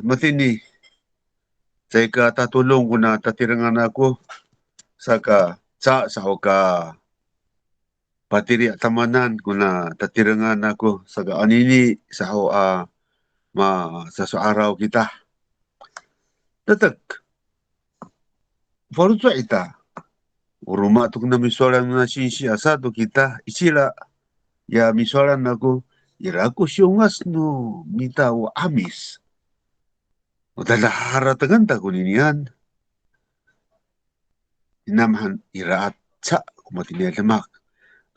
Matini, saya ka tatulong ko na tatirangan ako sa ka patiri at tamanan ko na tatirangan ako sa anini sa ma sa araw kita. Tatak, faruto ita. Uruma tuk na misolan na sinsi asado kita isila ya misolan ako iraku siyungas no mita o amis. O talahara taganda ko ninian. Inamahan iraat sa kumatinialamak.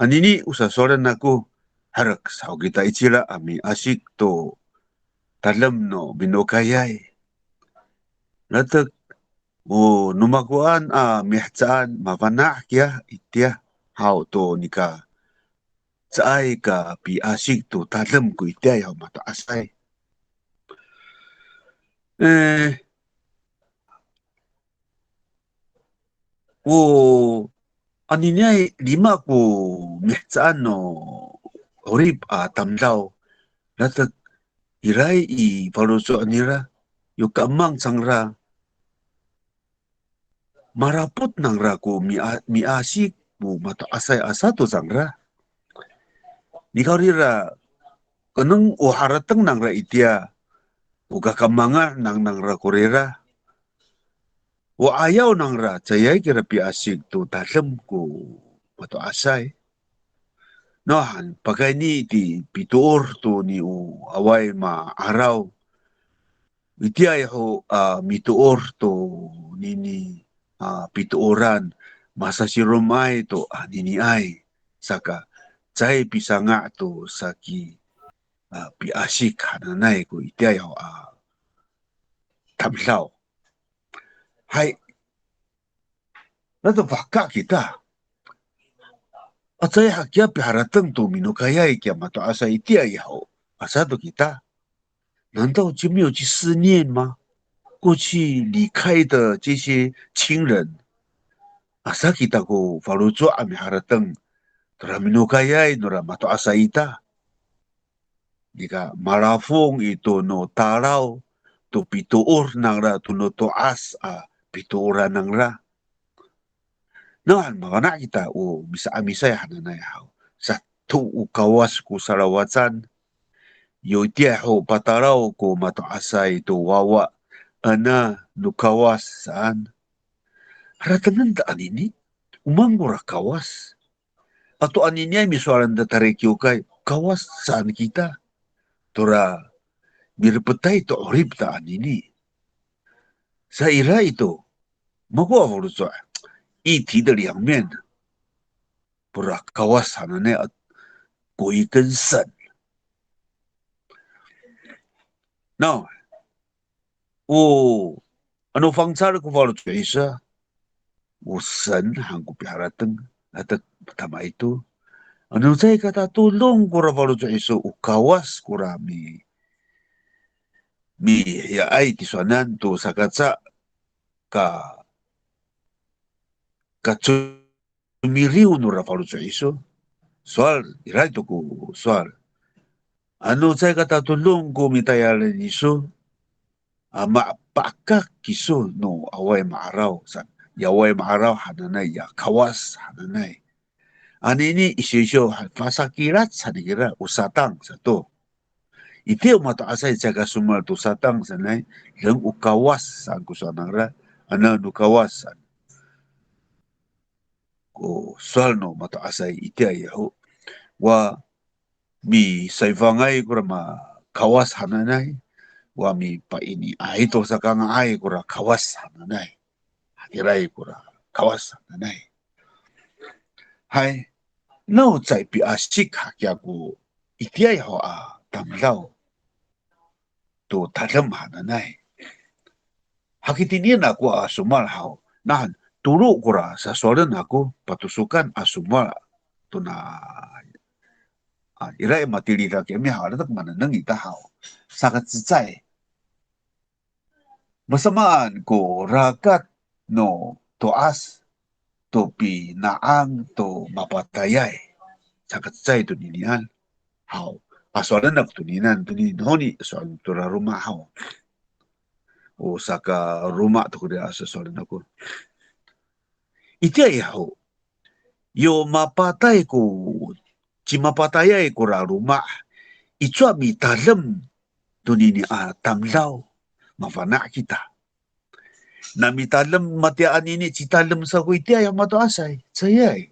Anini usasoran ako harak sa kita itila ami asik to talam no binokayay. Latak o numakuan mihtsaan mapanak ya itya how to nika saay ka pi asik to talam ko itya yaw mataasay. O aninay lima ko mihtsaan no orip tamlaw. Latak iray I paruso anira yung kamang sangra marapot nang ra ko miasik mo mataasay asato sangra. Nikaw rira kanang o haratang nang ra itya o kakamanga nang ra korera o ayaw nang ra tsayay kira piasik to talam ko mataasay. Nohan, pagay ni ti pituor to ni o away maaraw. Itiyay ho mituor to nini pituoran masa si Romay to nini ay saka chay pisanga to saki piasik hananay ko itiyay ho tamlaw. Hay, nato baka kita. At saya hakya piharatang to minukayay kya mato asa itiyay ho asado kita. 难道就没有去思念吗？过去离开的这些亲人，asa kita ko falujo ami haratang tora minukayay nora mato asa ita. Jika marafong ito no taraw to pituor nang ra to no toas pituora nang ra. Noan makana kita o bisa amisay hananay haw. Sa tu ukawas ko sarawatan yo dia ho pataraw ko mato asay to wawa ana nukawas saan. Haratangan da anini, umangura kawas. Ato anini ay misuaran da tarekyo kay, kawas saan kita. Tora, mirpatay to orib da anini. Sa ira ito, makuha ko rin iti da liang men. Pura kawas hanane at kuikan san. Now, ano fangsar ko falo isa, san hangko piharatang at tama ito. Ano say katatulong kura falo isa ukawas kura mi ya ay tisuanan to sakatsa ka tsumiriw no rafalo sa iso. Soal, iray to ko soal. Ano say katatulong ko mitayalan iso? Mapaka kiso no away maaraw. Yaway maaraw hananay, ya kawas hananay. Anini isyo pasakirat sa nigira usatang sa to. Iti mataasay sa sumal to satang sanay lang ukawas sa kusanang ra ana nukawasan ko salno mataasay iti ayaho wa mi saifangay kura ma kawas hananay wa mi paini ahito sa kang ay kura kawas hananay hakiray kura kawas hananay hay no tsay pi asik hakya ko iti ayaho tamlaw to talam hananay. Hakitinin ako asumal haw. Nahan, turo ko ra sa soran ako patusukan asumal to na iray matilira kami haw natak mananang ita haw. Sakat sitsay. Masamaan ko rakat no toas to pinaang to mapatayay. Sakat sitsay to ninihan. Haw. Soalan nak tuninan tunin honi soalan tura rumah hau. Saka rumah tu kuda asa soalan aku. Iti ai hau. Yo mapatai ko mapatayai ko ra rumah. Ichua mi talem tunini tamlau mafana kita. Nami talem matiaan ini ci talem sa ko iti ay mato asay. Sayay.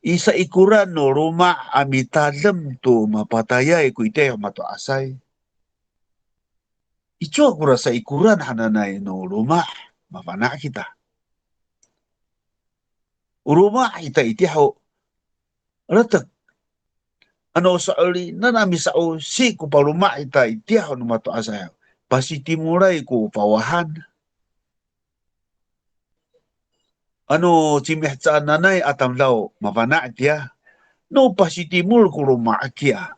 Isa ikuran no rumah ami talem tu mapatayai ko iti ay mato asay. Ichua ko rasa ikuran hananay no rumah mafana kita. Rumah ita iti hau ratak ano sa uli na nami sa o si ko pa rumah ita iti hau no mato asay. Pasi timuray ko pawahan. Ano cimeh sa nanay atam lao mafana dia. No pasi timul ko rumah kia.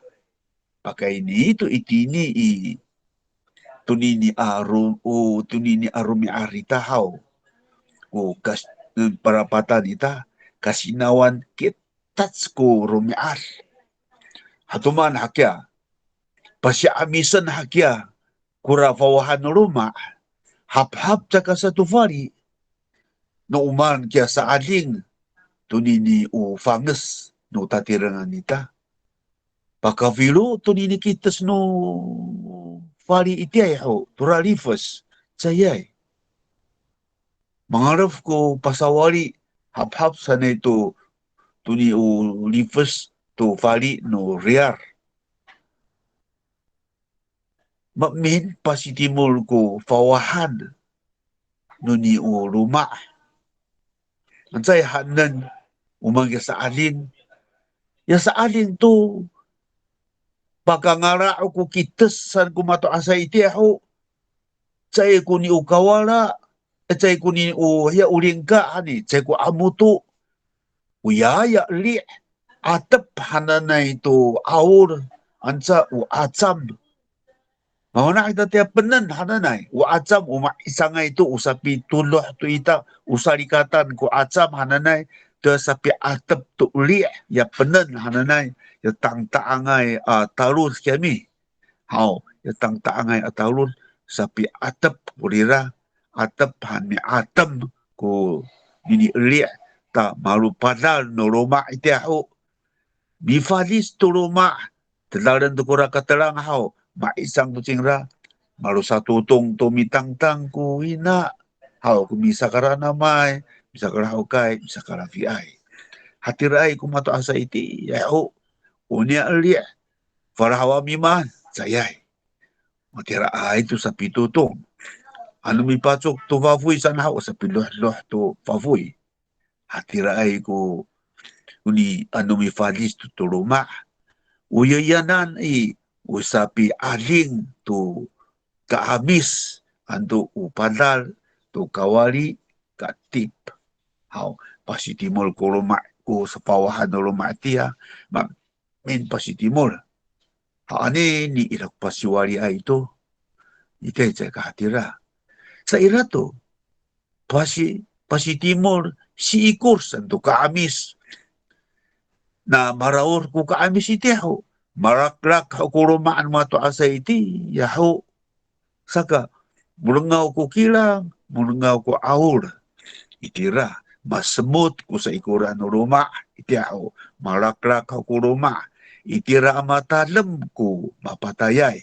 Pakai ini itu itini i tunini arumi arita hau. Ko kas parapatan ita kasinawan kitats ko rumiar. Hatuman hakya. Pasya amisan hakya. Kura fawahan rumah. Hap-hap caka satu fari. No uman kya sa aling. Tunini fanges. No tatirangan ita. Pakavilu tunini kitas no fari itiay ho. Turalifas. Sayay. Mangarap ko pasawari. Hap-hap sana itu tuni lifas tu fari no riar. Makmin pasitimul ko fawahan nuni rumah. Ansay hanan umang ya sa alin. Ya sa alin tu pagkangara ko kitas san kumato asay iti ako. Chay ko ni ukawala. Chay ko ni ya ulingka hani. Chay ko amutu. Uyaya li. Atap hananay to aur. Ansa atsam. Mauna kita tiap penan hananay. Atsam isangay itu usapi tuluh tu ita. Usarikatan ko atsam hananay. Te sapi atap tu li. Ya penan hananay. Ya tang-taangay talun kami. Hau. Ya tang-taangay talun. Sapi atap kurira. Atap hani atam ko nini li. Ta malu padal no rumah iti ako. Bifalis tu rumah. Telaran tu kura katalang hau. Maisang tu cingra. Malu satu tong to mitang-tang ku ina. Hau ku bisa karana mai. Bisa karana kai. Bisa karana viai. Hati rai ku mato asa iti. Ya ho. Unia liya. Farahawa miman. Sayay. Matira ai tu sa pitutong. Ano mi patsok tu fafui sana hau. Sa piluh-luh tu fafui. Hati rai ku. Uni ano mi falis tu rumah. Uyayanan usapi aling tu kaamis antu upadal tu kawali katip. Hau pasitimol ko rumah ko sa pawahan no rumah tiya min pasitimol. Haani ni ilak pasiwari ay ito. Itay sa kahatira. Sa ira to pasitimol si ikurs antu kaamis na maraor ko kaamis iti ho. Marakrak ko rumaan mato asa iti. Yaho. Saka mulungaw ko kilang. Mulungaw ko aur. Itira. Masemut ko sa ikuran no rumah. Iti ako. Marakrak ko rumah. Itira matalem ko mapatayay.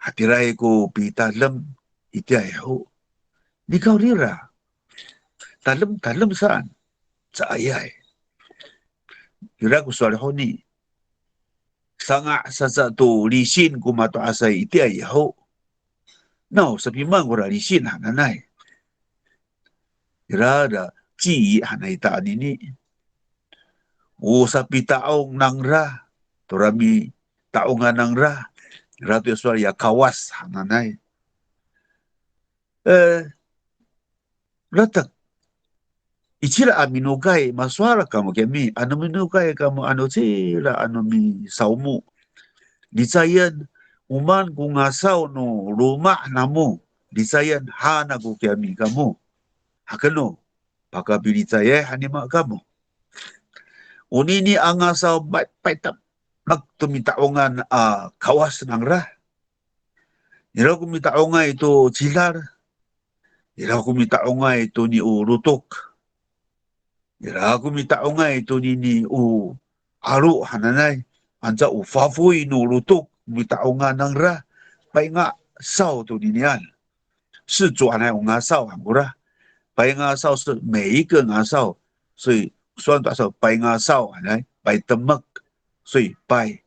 Hatiray ko pitalem. Iti ako. Ikaw rira. Talem saan? Sa ayay. Kira ko sa ni. Sanga sa tu lisin ko mato asay iti ay ho. No, sabi man ko ra lisin hananay. Kira da ci hanay taan ini. O sapi taong nang ra. Turami taong nga nang ra. Ratu yaswari ya kawas hananay. Latak. Ichira aminugay. Maswara kamo kami. Ano minugay kamo ano sila. Ano mi saumu. Disayan. Uman kung asaw no rumah namo. Disayan hana ko kami kamo. Hakano. Pakabilitaye hanima kamo. Unini angasaw paitam magtumitaongan kawas ng ra. Iraw kumitaonga ito chilar. Iraw kumitaonga ito ni urutok. Iraw kumitaonga ito ni aru hananay. Ansa ufafoy no urutok. Kumitaonga ng ra. Pai nga sao to ninian. 是转来nga sao hangura. Pai nga sao 是每一个nga sao. 所以算多少pai nga sao hanay. Pai temek. 所以pai.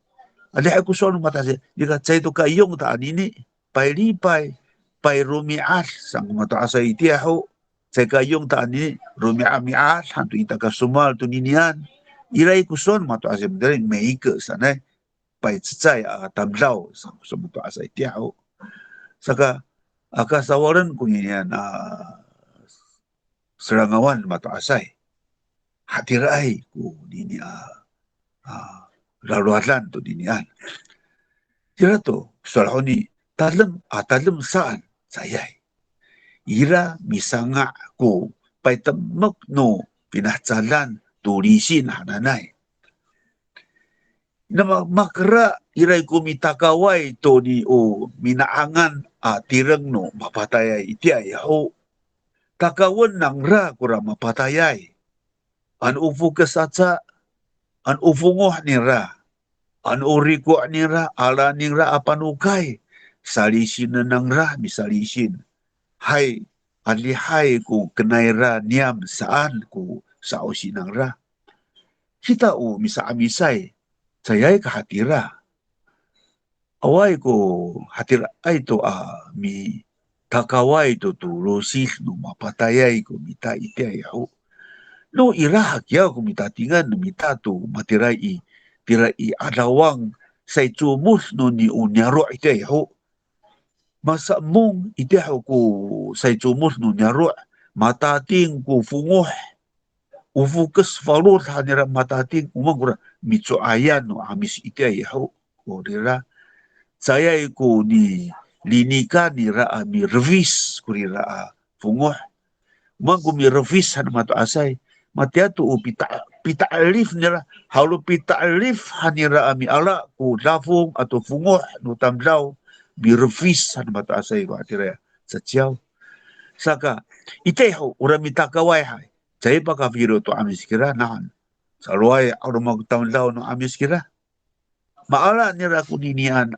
Ada aku soal mata saya. Jika saya tu kayong tak ini. Pai lipai. Pai rumi'at. Sang mata asay tiyaho. Saya kayong tak ini. Rumi'at. Hantu ita kasumal tu ninian. Irai kuson mata asay. Dari meike sana. Pai cicay tablaw. Sang mata asay tiyaho. Saka akasawaran ko ninian serangawan mata asay. Hatirai ko nini laluatan tu ninian. Kira tu, soal ni talam saan saya. Ira misanga ko paitamok no pinahcalan tulisin hananay. Na makra iray ko mitakaway to ni minaangan tirang no mapatayay iti ay ho. Takawan nang ra kura mapatayay. An ufu kasatsa, an ufungoh ni ra. An uriko ni ra, ala ni ra apanukay. Salisin na nang ra, misalisin. Hay, anlihay ko kenay ra niyam saan ko sa osinang ra. Kita misa-amisay, sayay kahatira. Away ko hatira ay to mi takaway to tulosil no mapatayay ko mita iti ho. No irahak ya ko mitatingan no mita to matirai tirai adawang say tumus no ni unyaro iti ho. Masa mong iti ho ko say tumus no nyaro matating ko fungoh ufukas falur hanira matating umagura mitso ayan no amis iti ho. O dira saya ko ni linika ni raa mi revis kuri raa fungoh magu mi revis han mato asay matiatu pita alif nira halu pita alif hanira mi ala ku lafung atau fungoh no tamlaw mi revis han mato asay ko atira sa tiyaw saka iteho ura mitakaway hay saya pa kafiro to amis kira nahan salway arumag tamlaw no amis kira maala nira kuninian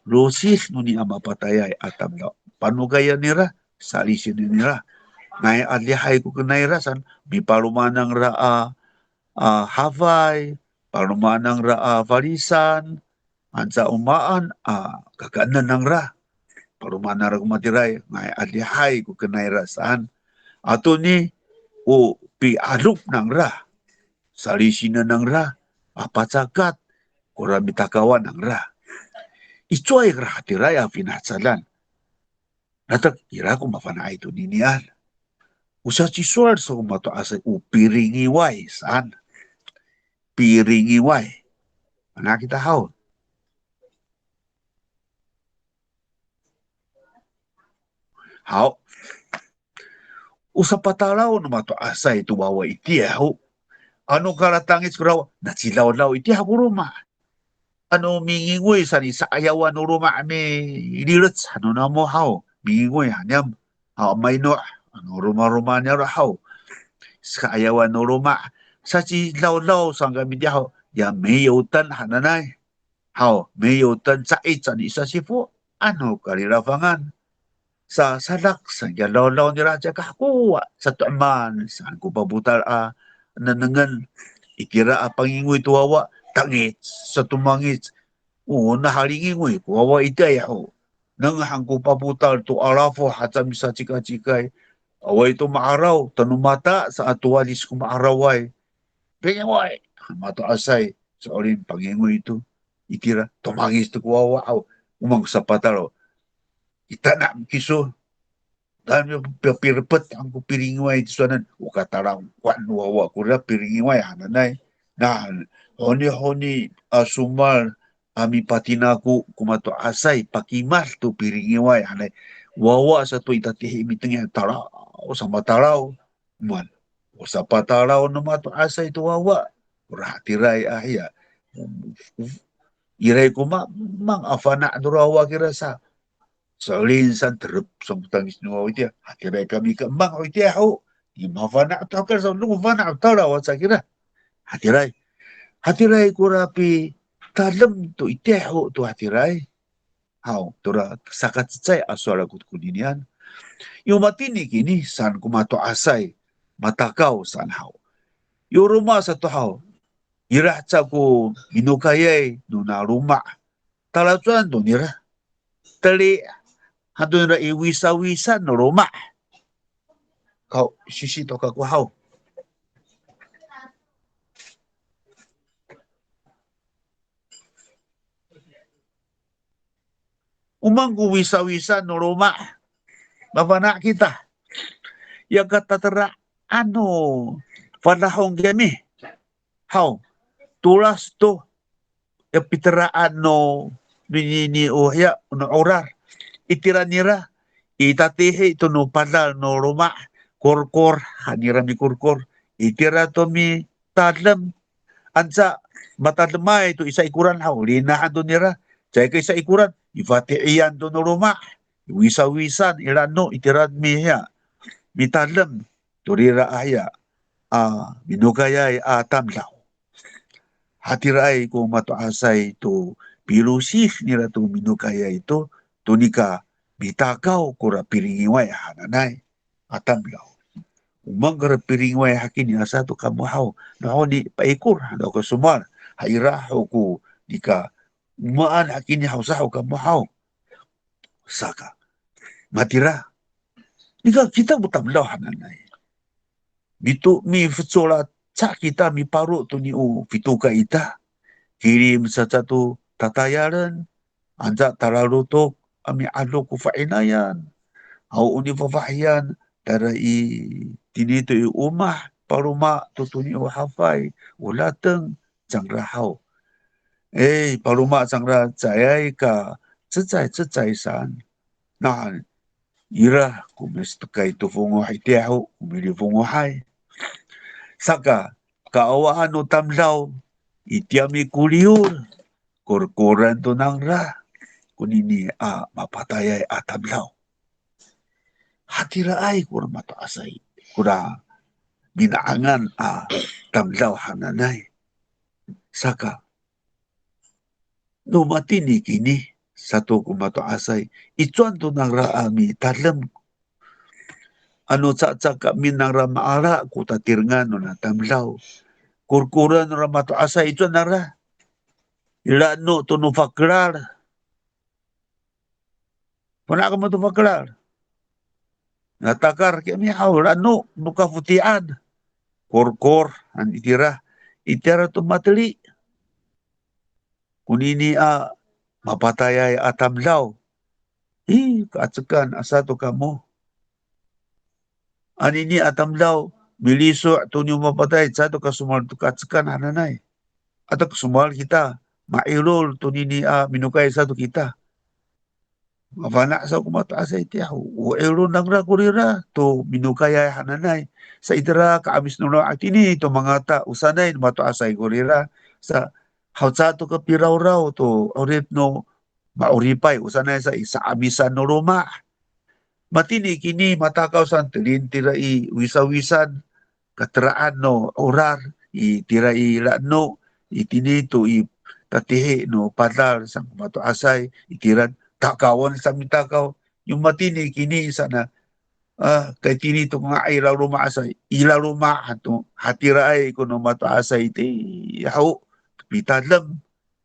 losis no ni mapatayay atam no panugaya nira salisin nira ngay adlihay ko kunayra san bipalumanang raa hafay palumanang raa farisan ansa umaan kakanan ng ra palumanang ra kumatiray ngay adlihay ko kunayra saan ato ni pialup ng ra salisin na ng ra apatsakat kurang mitakawan ng ra. Ito ay rahatiray pinatsalan. Natak ira ko mapana ito ninian. Usa cisuar sa kumato asay piringiway saan? Piringiway. Anak kita haon. Hao. Usa patalaw na mato asay tuwawa iti ho. Ano karatangis ko raw? Natsilaw-law iti haburuma. Ano mingingoy sa ayawan no ruma mi ilirits ano na mo hao mingingoy hanyam may no ano ruma niya rahaw sa ayawan no ruma sa si law sang kami dia ya mayutan hananay hao mayutan sa itsan isa sipo ano kalirafangan sa salak sa law ni raja kakuwa sa tuaman sa ko pabutal nanangan ikira pangingoy tuwawa tangit sa tumangit nahalingi mo kuwawa itay ho nang hangko paputal to arafo hatam sa chika-chikay away to maaraw tanumata sa atualis ko maaraway pingaway mato asay sa olin pangingoy ito ikira tumangis to kuwawa umang sa patalo itanam kiso dami pirpet ang kupiringway ito sanan ukatarang kwan wawa kura piringway hananay na honi sumal ami patinaku kumato asay pakimal to piringiway hanay wawa sa to itatihi mitengya taraw sa mataraw man o sa pataraw na mato asay to wawa hatirai ya irai kuma mang afana durawa kira sa salin san terep sambutan isnuwa dia hatirai kami ke mang dia ho di mafana atau kan sa lu fana atau la wasa kira hatirai kurapi talem tu iteho tu hatirai hau tura sakat cai aswala kudinian yo matini kini san kumato asai matakau san hau yo rumah satu hau irah caku minukayai nuna rumah talacuan tu nira tali hatu nira iwisa-wisa no rumah kau sisi toka ku hau umang ku wisa-wisa no rumah bapak kita ya kata tera panahong kami hau tulas tu ya piteraan no ni ya no orar itira nira itatihi itu no padal no rumah kor hanira mi kor itira to mi tadlem ansa matadlemai itu isa ikuran hau linahan to nira jay ka isa ikuran ifatiiyan to no rumah wisa-wisan irano itiran mi ya mi tadlem turira aya minugayay tamlaw hatirai ko mato asay to pirusif nila to minukaya ito tunika bitakaw kura piringiway hananay atamlaw umang kura piringiway hakini asa to kamuhaw nao ni paikur nao ko sumar hairaho ko nika umaan hakini hausahaw kamuhaw saka matira nika kita butamlaw hananay bitu mi futsola sa kita mi paru to ni fituka ita kirim sa tu tatayaran anja taralutok ami alo ku fainayan au uni fafahian tara tinito umah paruma tutuni hafai ulateng jangrahau paruma jangra jayai ka cecai san nah ira kumistukai tu fungo haitiahu kumili fungo hai saka kaawaan no tamlaw itiami kuliur korkoran to nang ra kunini mapatayay atamlaw hatiraay kura mataasay kura binaangan tamlaw hananay saka no matini kini satu kumataasay ituan to nang ra ami talem tsaka minang ra maara kutatirngan no na tamlaw kurkuran ra mataasay ituan nang ra ilano to no fakrar Pernah kamu tu faklar natakar kami hau lano nuka futian kor an itira tu mateli kunini mapatayay atamlaw kaatsakan asa to kamu anini atamlaw biliso to nyo mapatay sa to kasumal to kaatsakan hananay atau kasumal kita mairol to nini minukay sa to kita mafana sa kumataas ay tiyaw uero nang ra kurira to minukaya hananay sa itira kaamis no atini to mga ta usanay mataas ay kurira sa hawsa to kapiraw-raw to orit no mauripay usanay sa isa abisan no roma matini kini matakaw san tirai wisa-wisan kateraan no orar tirai lano itini to tatihi no padal sang mataasay itiran takawan sa mitakaw yung matini kini sana kay tini to nga ilaw rumaasay ilaw rumahan hatiraay kuno mataasay iti hau pitadlam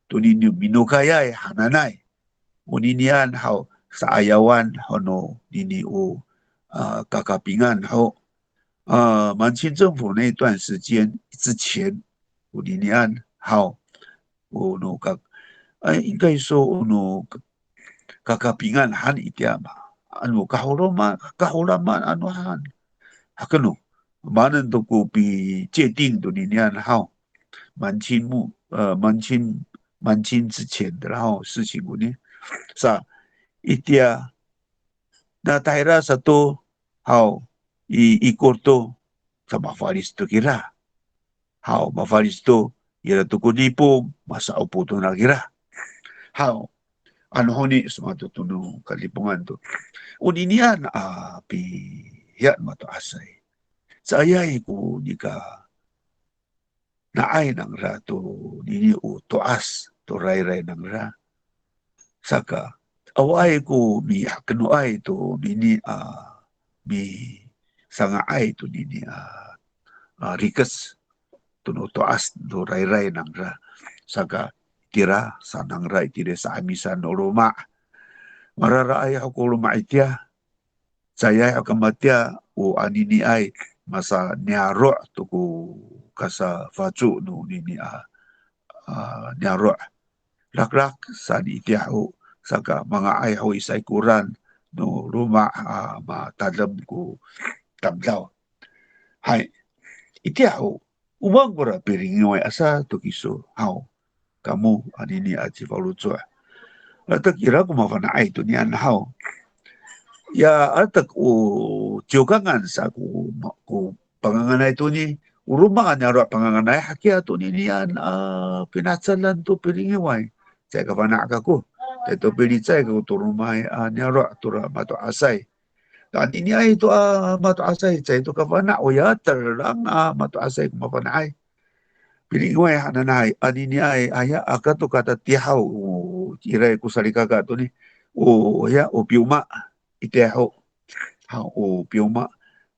to ninyo binukayay hananay uninian hau sa ayawan hono nini kakapingan hau满清政府那段时间之前uninian hau no应该说no kakapingan han itiama kahulaman han hakano manan to ko pi 界定 to nian hao 满清之前的然后事情我呢sa itia na taira satu hao i korto sa mafaristo kira hao mafaristo ira tu kunipong masa upo tu nagira. How? Ano honi sumato tunu kalipungan tu. Uninian pi hiat mato asay. Sayay ko nika naay ng ra to nini o toas to ray ng ra. Saka away ko mi kanuay to nini mi sangaay to nini rikas tuno toas to ray ng ra. Saka tira sanang ra itire sa amisan no ruma. Mararaay ako ruma itya. Saya akan matia o anini ay masa niaro to ko kasa facu no nini niaro lak sa di tiao saka mga ay ho isay kuran no ruma matadam ko tamlaw. Hay itiao umang gora piringoy asa to kiso how kamu anini at si Paulucho. At kira ko mafana ay to niyan how ya atak o tiokangan sa ko panganganay to ni uruma ka niya panganganay hakia to ni niyan pinatsalan to piringiway saya kapanak ako ito pilicay ko to rumay niya to mato asay kan ini ay to mato asay saya to kapanak o ya terlang mato asay ko mapanay piringiway hananay anini ay aya akato kata tihaw tiray ko salikaga to ni o ya o piuma iteho o piuma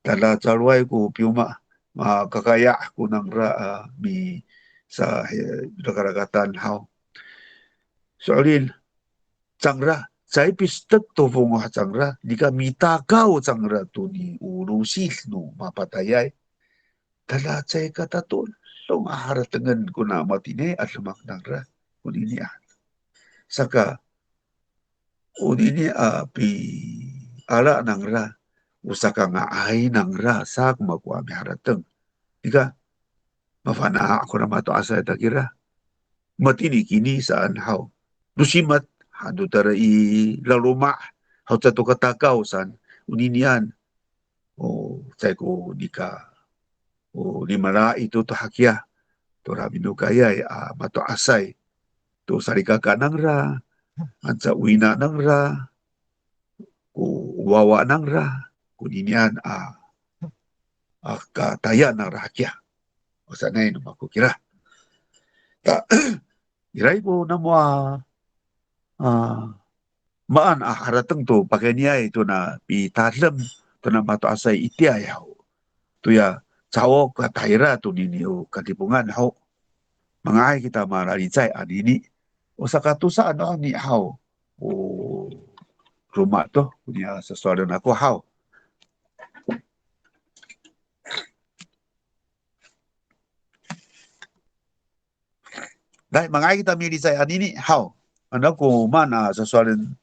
tala calway ko piuma makakaya ko ng ra mi sa nakaragatan how soalin changra sai pistak to fongo changra dika mitakaw changra to ni urusil no mapatayay tala chay kataton so maharatangan ko na matine at lumak ng ra kunini saka unini pi ala ng ra usaka nga ay ng ra sa kumakuha mi harateng ika mafana ako na mato asa takira matini kini saan how nusimat hando tara i laruma how sa to katakaw san uninian o say ko dika o limara ito to hakya to rabi no kaya mato asay to sarikaka ng ra at sa uwina ng ra wawa ng ra kuninian kataya ng rahakya o sanay no makukira iray ko na mo maan harateng to pakai niya ito na pitadlem to na mato asay itiayaw to ya cawo katayra to ninyo katipungan ho mga ay kita mararicay anini o sa katusa ano ni how o rumah to kunya sa soalan ako how dahil mga ay kita miricay anini how ano ko man sa soalan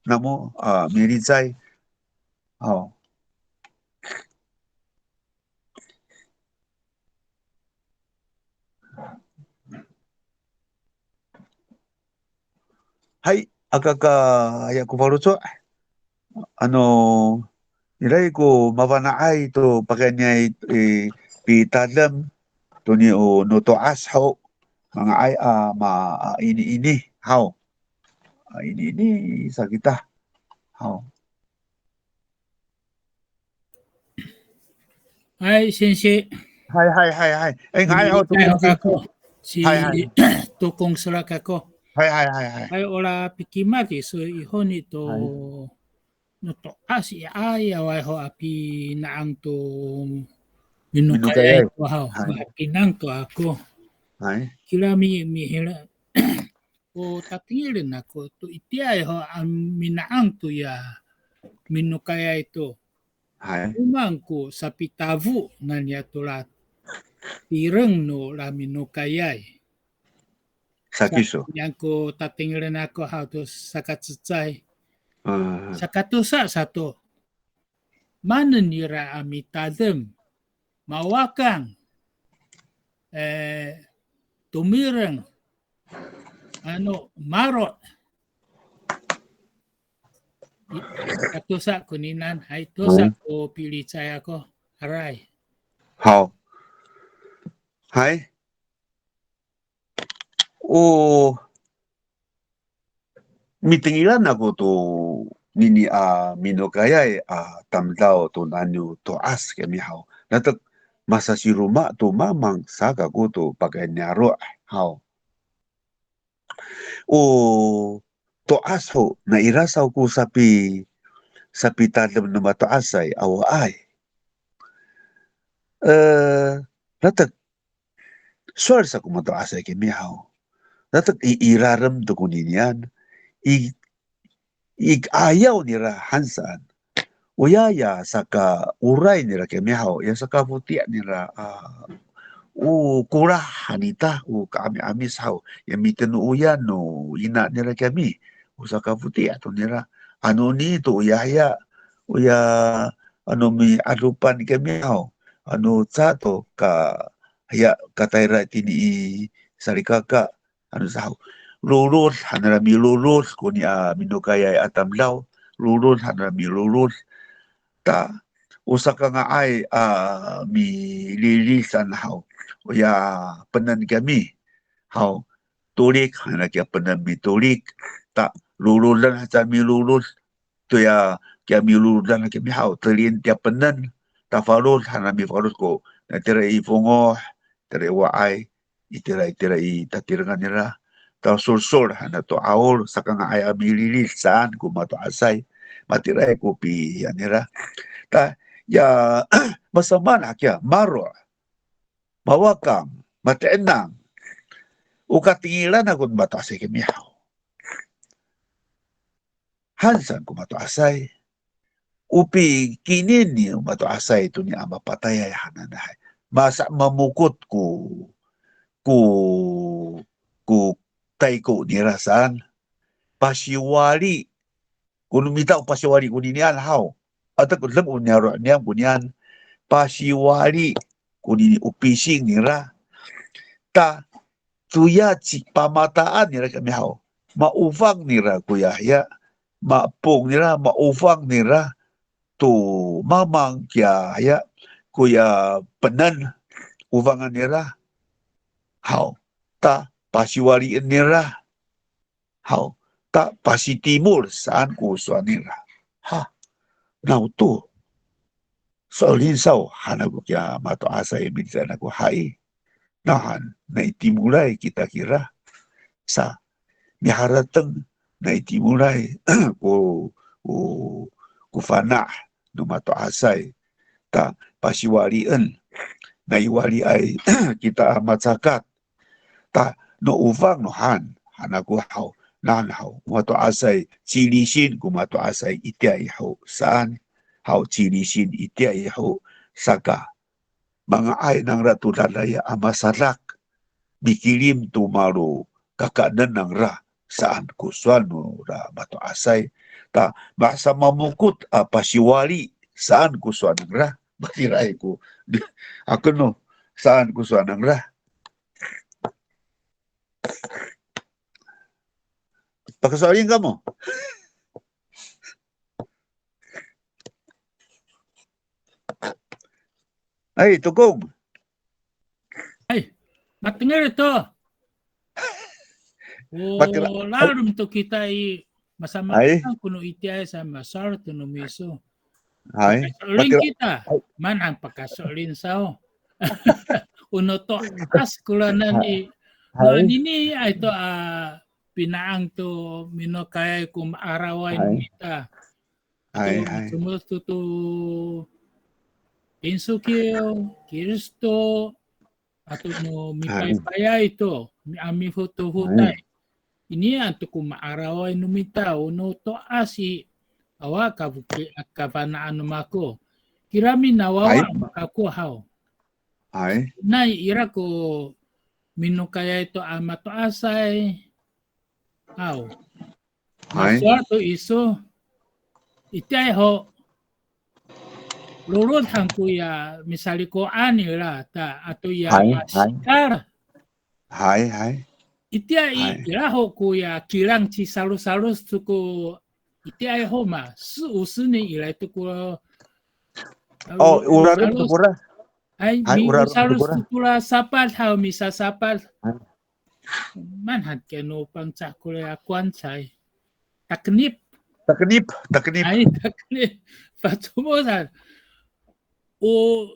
namo miricay how hay akaka ya ko paruso ano iray ko mapanaay to pakanya pitadlam to ni o no to as how mga ay ini how ini sa kita how Hai sensei. Hai ay ngay how to kako si hai tukong sura kako. Hai Hai ora pikimati so ihoni to no to asi ay away ho api naang to minukaya ito ho pinang to ako. hai Kila mi hila o tatilin ako to itiay ho ang minaang to ya minukaya ito. Umangko sa pitavu na niya tulat tireng no la minukayay. Sakiso. Yang ko tatingin ako how to sakatsutsay. Sakatusa satu. Mananira amitadem. Mawakang. Tumireng. Marot. Sakatusa kuninan. Hay tusa ko pilicay ako. Aray. How? Hai. O mitingilan ako to nini minokayay tamdaw to nanyo to as kami haw. Natak masa si rumah to mamang saka ko to pagay nyaro haw. O to as ho na irasaw ko sapi tadam na mataasay awaay. Natak suar sa kumataasay kami haw. Natak iiraram to kuninian. Ayaw nira hansan. Uyaya saka uray nira kemihaw. Ya saka putia nira kurah hanita kami amis haw. Ya mitenuuyan no ina nira kami. Saka putia to nira. Ano ni to uyaya. Uya ano mi alupan kemihaw. Ano sato ka haya katayra tini sarikaka ano sahaw. Lulus hanarami lulus kuni minukayay atamlaw lulus hanarami lulus ta usaka nga ay mi lilisan haw uya penan kami haw tulik hanakya penan mi tulik ta lululan kami lulus tu ya kami lululan kami haw telin tia penan ta farus hanami farus ko natira ifungo tira waay itira tatirangan nila tao sur na to aol sa kang ay abililis saan kumato asay matiray ko pi yanira ta ya masama na kya maro mawakam matenang ukatingilan akong bato asay kimihaw hansan kumato asay upi kinin ni umato asay ito ni ama patayay hananahay masa mamukot ku taiko nirasan pasiwali kung lumitaw pasiwali kuninian haw at lang unyaro niyan kunyan pasiwali kunini upising nira ta tuya pamataan nira kami haw maufang nira kuyahya mapong nira maufang nira tu mamang kya ya kuya penan ufangan nira haw ta pasiwaliin nira haw ta pasitimur saan kusuan nira ha nauto solin saw hanago kya mato asay minsan ako hai nahan na itimulay kita kira sa miharatang na itimulay ko fana no mato asay ta pasiwaliin na iwali ay kita matsakat ta no ufang no hanago haw nan haw mato asay chilisin kumato asay itiay haw saan haw chilisin itiay haw saka mga ay ng ratulalaya amasarak bikilim tumaro kakanan ng ra saan kuswan no ra mato asay ta basa mamukot pasiwali saan kuswan ng ra batiray ko ako no saan kuswan ng ra pakasaling ka mo. Ay, tukong. Ay, matingal ito. Larum to kita masama kuno itiay sa masar to no miso. Ay. Pakasolin kita. Man ang pakasolin sao. Uno to as kulanan nini ito pinaang to minokay kum araway kita. Ito sumusto to Insukyo, Kiristo, ato no mipaypaya ito, mi foto-hutay. Ini ato kum araway numita, uno to asi awa kapanaan numako. Kirami nawawa makaku haw. Na ira ko minokaya ito amato asay. Haw. Maswar to iso. Itay ho. Lulod hang kuya misali ko anila ta ato ya masikar. Hai. Itia ira ho kuya kirang ci salus suku itia ho ma usuni ira itu ko. Urarum tukura. Ay mi salus tukura sapal ha misa sapal. manhat keno pang cakule akuan say. Taknip. Taknip. Ay, taknip. Patumosan. O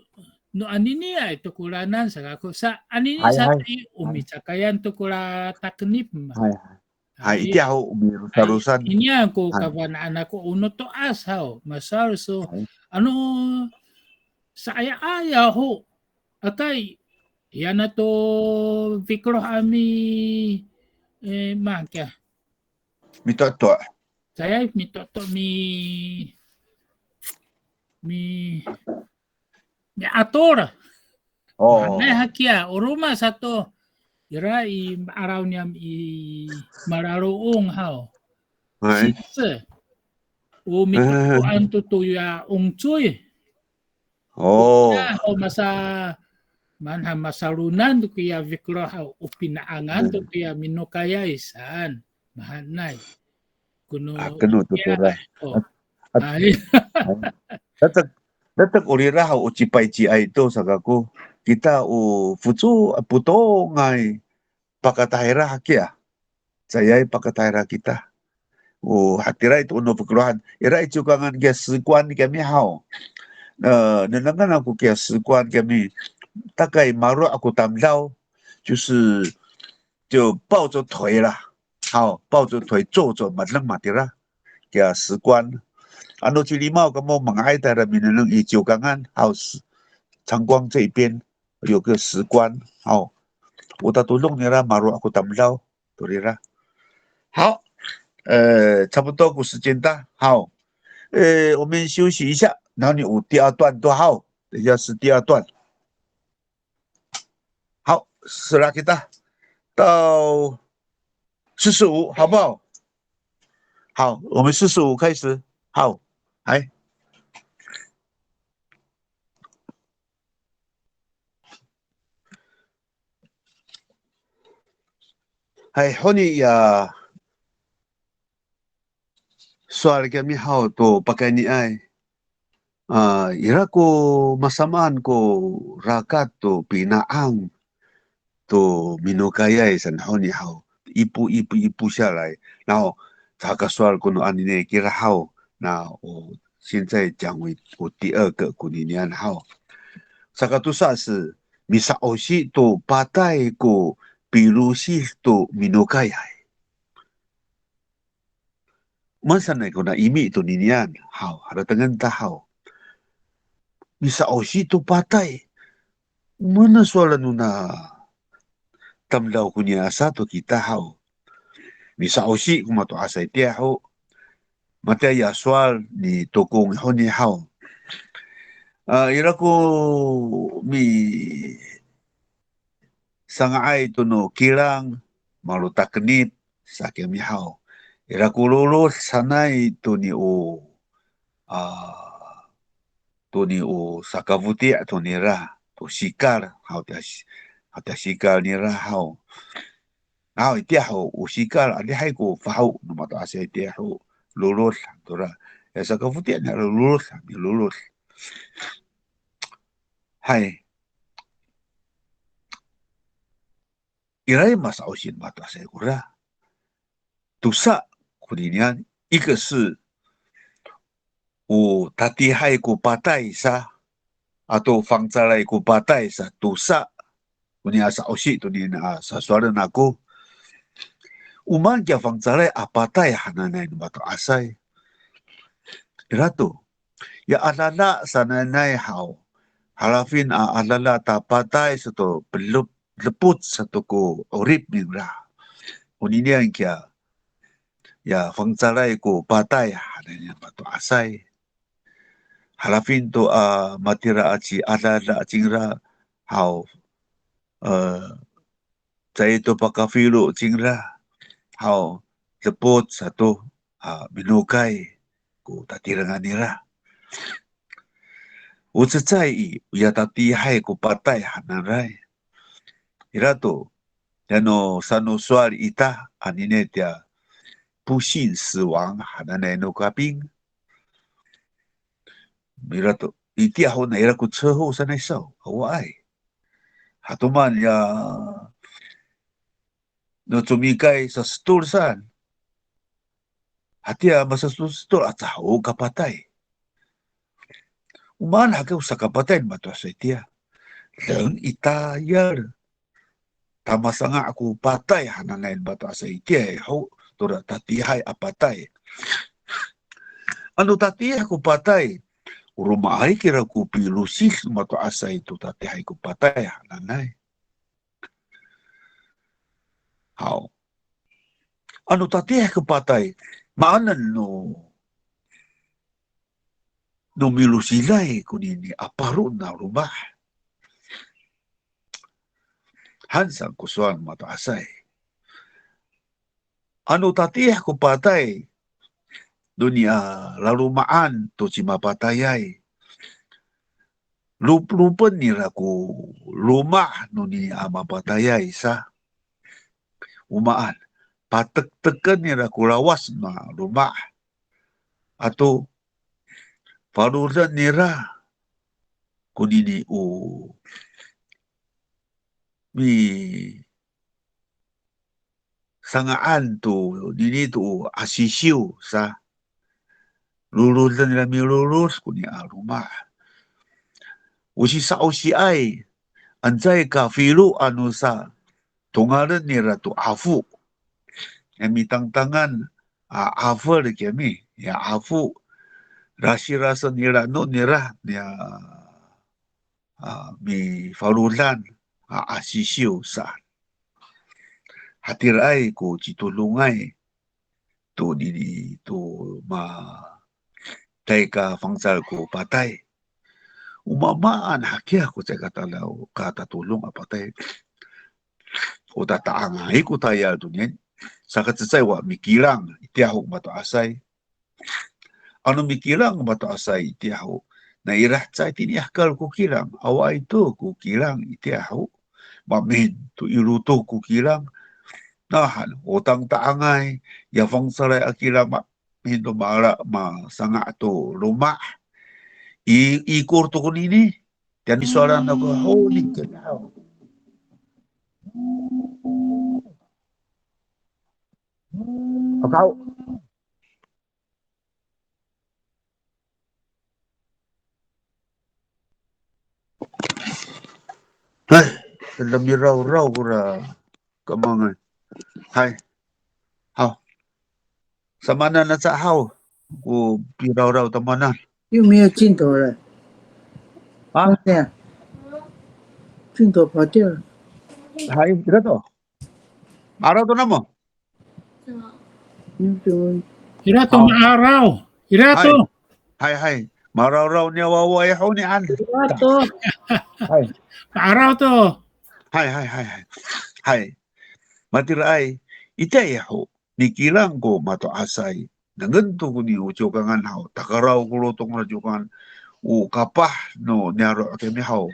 no anini ay tukulanan sa kako. Sa anini sa umitakayan tukula taknip ma. Hai iti ako umirusarusan. Ini ako kabanaan ako uno to asaw. Masar so ano sa aya ho. Atay yan na to vikro ami mangka. Mito. Saya mito to mi ator. Oh. Nah hakia uruma satu ira i araw niyam i mararoong hao. Sitse. O mito anto to ya ungchoy. Oh. O masa manha masarunan to kaya vikro hao upinaangan to kaya minokaya isan. Mahanay. Kuno tutura. Datak urira hao ucipay ay ito sa kako. Kita futsu puto ngai pakatahira hakia. Sayay pakatahira kita. Hatira itu uno pekluhan. Ira itu kangen kia sekuan kami hao. Nenangan aku kia sekuan kami. Takai maru aku tamdao. 就抱着腿啦。好，抱着腿坐着嘛，扔嘛的啦，给石棺。ano去礼貌跟我们爱的人民的人以九江岸好长光这边有个石棺，好，我到都弄你啦，马路aku tak tahu，对啦。好，差不多时间到，好，我们休息一下，然后你有第二段多好，等一下是第二段。好，setelah kita 到45，好不好？好，我们45开始。好，来。Hai honi ya soal kami hao to pakai ni ai. Ira ko masamaan ko rakat to pinaang to minokayay san honi hao. Ipu 下来，然后他个soal kuno anine kira hao. 那我现在讲为我第二个古尼年好，萨卡杜萨是米萨欧西都巴代古比如西都米诺盖海，masa na ko na imi to ninian hao ada tengan ta hao misa osi to patay mana soalan na tamlaw ko niya asa to kita hao misa osi kumato asay tiya ho matya ya soal ni tokong honi hao ira ko mi sangaay to no kirang malutaknip sa kemi hao ira ko lolo sanay to ni o to ni o sakavuti to ni ra to sikar hao ta sikar ni ra hao hao itia hao o sikar adi hai ko fahau no mato ase itia hao lolo to ra sakavuti ni lolo hai irai mas ausin mato ase kura tusa kuninian 一个是 tati hai ko patay sa atau fangzalay ko patay sa tusa kunya sa osi to ni sa suara nako uman kya fangzalay apatay hananay bato asay irato ya alala sananay hao halafin alala tapatay sa to leput sa to ko orip ningra kuninian kya ya fangzalay ko patay hananay bato asay halafin to matira aci alala cingra hao saya to pakafilo cingra hao lepot satu minukay ko tatirangan nira ucacai ya tati hai ko patay hanaray irato yano sano soal ita anine tia 不幸死亡hananay no kaping mirato itia ho na ira ko车祸sanay sao awai hatuman ya no tumikai sa stul san. Hatia masa stul atau kapatay. Uman hake sa kapatay mato sa itia. Lang itayar. Tama sa nga ako patay hanangayon bato sa itia. Ho, tura tatihay apatay. Ano tatihay ko patay? Urumahay kira ko pilusis mato asa ito tatihay ko patay hananay. How? Ano tatihay ko patay? Maanan no milusilay kunini aparo na rumah. Hansang kusuan mato asay. Ano tatihay ko patay? Dunia lalumaan to si mapatayay. Lupan nila ko rumah no ni mapatayay sa umaan. Patek-tekan nila ko lawas na rumah. Ato parudan nila kunini mi sangaan to nini to asisiw sa luludan nila mi lulus kuni rumah. Usi sa usi ay anjay ka filu ano sa tungaran nila to afu. Yang mitang-tangan afu kami ya afu rasi-rasa nila no nila ya mi farulan asisiw sa hatiray ko citulungay to nini to teka fangsal ko patay. Umamaan hakya ko sa katatulong apatay. O tataangay ko tayo doon yan. Sa katsasay wa mikilang itiyaho mato asay. Ano mikilang mato asay itiyaho? Nairah sa itiniyakal ko kilang. Awa ito ko kilang itiyaho. Mamin to iluto ko kilang. Nahan, utang taangay. Yafang saray akilang minto mara masanga to rumah. I-kurto ko nini. Yan isuaran ako, holy cow. Akaw. Ay, lebih raw-raw kura kamangan. Hai. How? Sa mana na sa how? Ku piraw-raw tamanan. 又没有镜头了，啊？这样，镜头跑掉了。 Hai, kira to. Araw to namo. Irato maaraw. Irato. Hai. Maraw-raw niya waway ho ni an. Irato. Hai. Maaraw to. Hai. Matiray. Itay ho. Nikilang ko mato asay. Nanganto ko ni ujokangan ho. Takaraw ko lotong rajukan. Kapah no nyaro kami ho.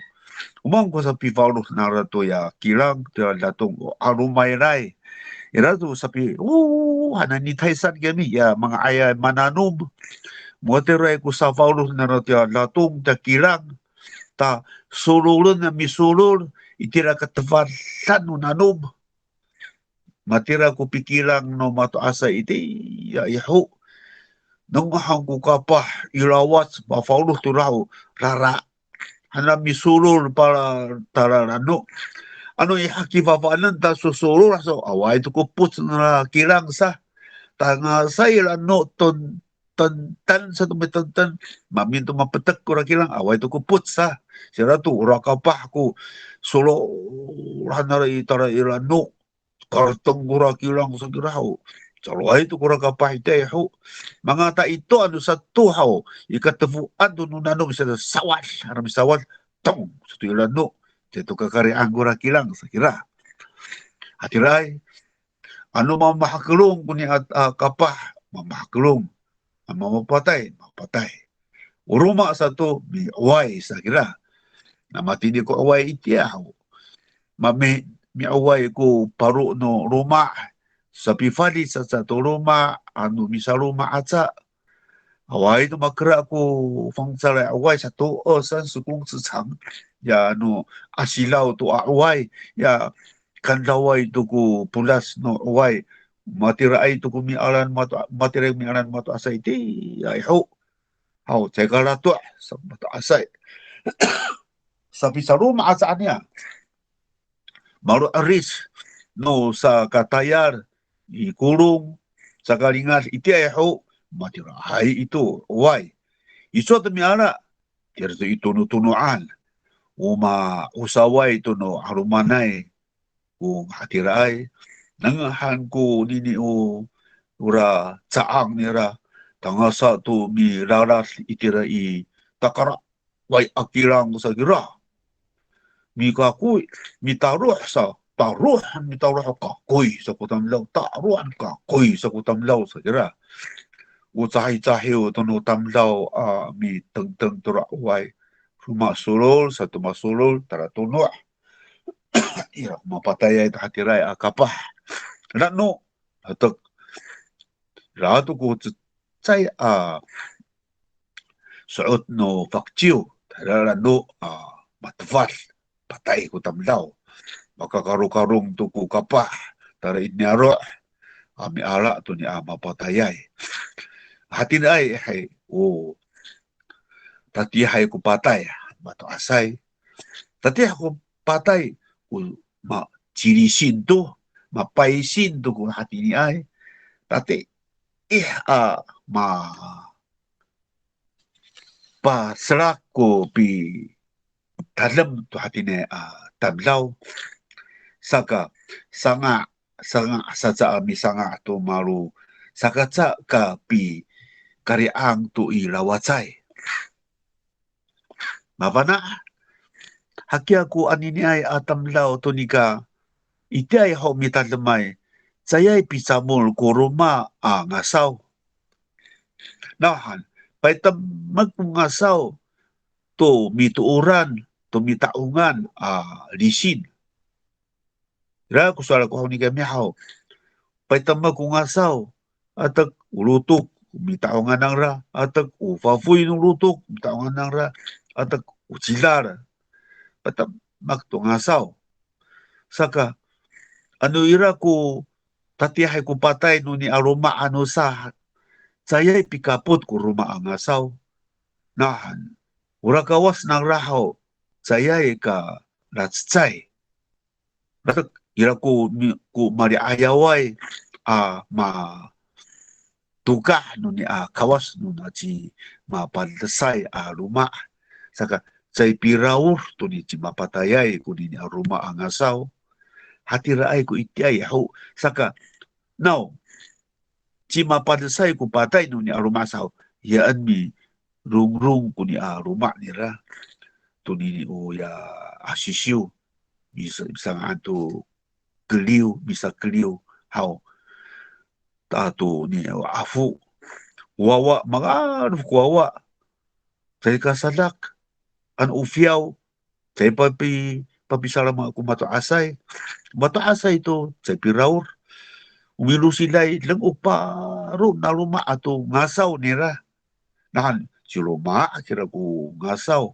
Umang ko sa pivalus narato ya kilang tira datong arumay-ray. Irato sapi, hananitaysan kami ya mga ayay mananum. Moteray ko sa valus narato ya datong ta kilang. Ta sululun na misulul itira katafatan no nanum. Matira ko pikilang no mato asa iti ya iho. Nung ko kapah ilawat pa valus turaw rara. Hanam misulul para tararano. Ano ihakivavanan ta susulul so away to ko put na kilang sa tanga sa ilano tan sa tumitantan maminto mapetek ko ra kilang away to ko put sa sira to ura kapah ko solo hanara itara ilano kartong ura kilang sa giraw. Salway to kura kapah iteho. Mga ta ito ano sa tuhaw ikatafuan do nunano sa sawat harami sawat tong sa ilano ito kakariang gura kilang sa kira. Hatiray ano mamahakulong kuni kapah mamahakulong ang mamapatay uruma sa to mi away sa kira na matindi ko away itiyaw mi away ko paru no rumah sa pifali sa to rumah anu misa rumah atsa away to makra ko fangsala away sa to san sukung sisang ya anu asilaw to away ya kandawai tuku pulas no wai matirai tuku matirai mi alan matu asai ti ai hau cekala tu sa matu asai sapi saruma asanya maru aris no sa katayar ikurung sa kalingas iti ai matirai itu wai iso mi ala Kira itu tunuan uma usawai itu no harumanai hatirai nangahan ko nini ura caang nira tangasa tu mi raras itira i takara wai akirang sa gira mi kakui mi taruh mi taruh kakui sa kutam lau taruhan kakui sa kutam lau sa gira ucahi-cahi tono tamlau mi teng-teng turak wai rumah sulul satu masulul tara tunuk ira mapataya itu hatirai akapah no atok ratu ko cai suot no fakciu tara no matfal patay ko tamlau maka karung tuku kapah tara inyaro ami ala to ni mapatayay hatin ay tati hay ko patay bato asay tati ako patay ma cirisin to mapaisin to ko hati ni ay tati ma paserak ko pi dalam to hati ni tablaw saka sanga saca mi sanga to maru saka ka pi kariang tu ilawacay. Mapana, haki aku anini ay atamlaw to nika, iti ay ho mitalamay, sayay pisamul kuruma ngasaw. Nahan, paitam magpungasaw to mituuran, to mitaungan lisin. Ra kusala ko ni kami haw, paitam magpungasaw, atag ulutok, mitaungan ng ra, atag ufafuy ng lutok, mitaungan ng ra, atag ucilar, patam magtungasaw. Saka, ano ira ko, tatihay ko patay no ni aroma ano sa, sayay pikapot ko ruma ang asaw. Nahan, ura kawas ng rahaw, sayay ka ratstay. Batak, ira ko mariayaway, tuga no ni kawas no na ci mapandasay ruma saka say pirawur to ni ci mapatayay ko ni ruma ang asaw hati raay ko itiay ho saka now ci mapandasay ko patay no ni ruma asaw yaan mi rung ko ni ruma nira to ni ya asisyu bisa anto bisa keliu how tato ni afu wawa mga wawa saya kasadak an ufiaw saya papisala mga kumato asay to saya piraur umilu silay lang uparo na luma ato ngasaw nira nahan si luma kira ko ngasaw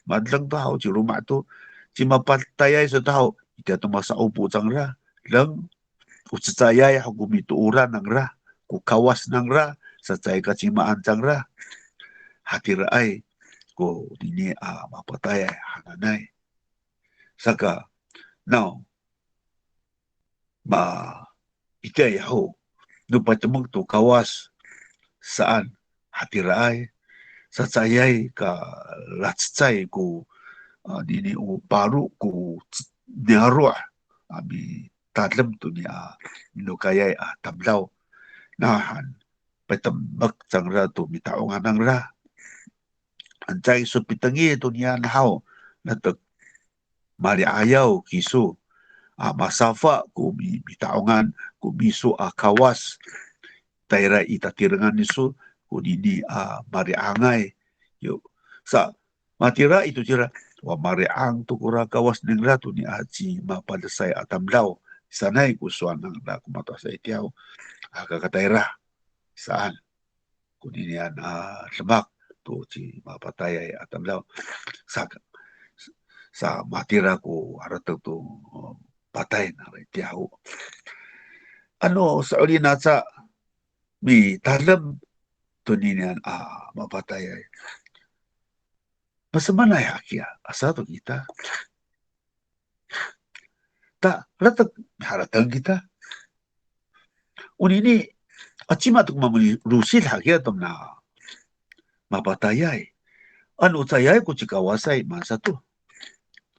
madlang tao si luma to si mapatayay sa tao ita to masaupo sang ra lang utsayay ako mituuran ng ra kukawas ng ra sa chay kacimaan sang ra hati raay ko dini mapatayay hananay saka now itay ho no patamag to kawas saan hati raay sa cayay ka latsay ko dini paru ko niaro abi tadlam to niya minukayay tablaw nahan patambak sang ra to mitaongan ng ra ancay so pitangi to niya nahaw natag mari ayaw kiso masafa ko mitaongan ko biso kawas tayra itatirangan niso ko dini mari angay yo sa matira ito tira wa mari ang to kura kawas ng ra to ni aci mapadasay atamlaw sanay kusuan ng na kumato sa itiyaw kakatayra saan kunin yan lemak to si mapatayay atamlaw sa matira ko haratag to patay na rin tiyaw. Ano sa uli nasa mi talam to niyan mapatay ay. Masamanay akya asa to kita. Ta haratang kita. Unini achima tuk mamuli rusil hakya tom na mapatay ay. Ano sayay ko chikawasay masa to.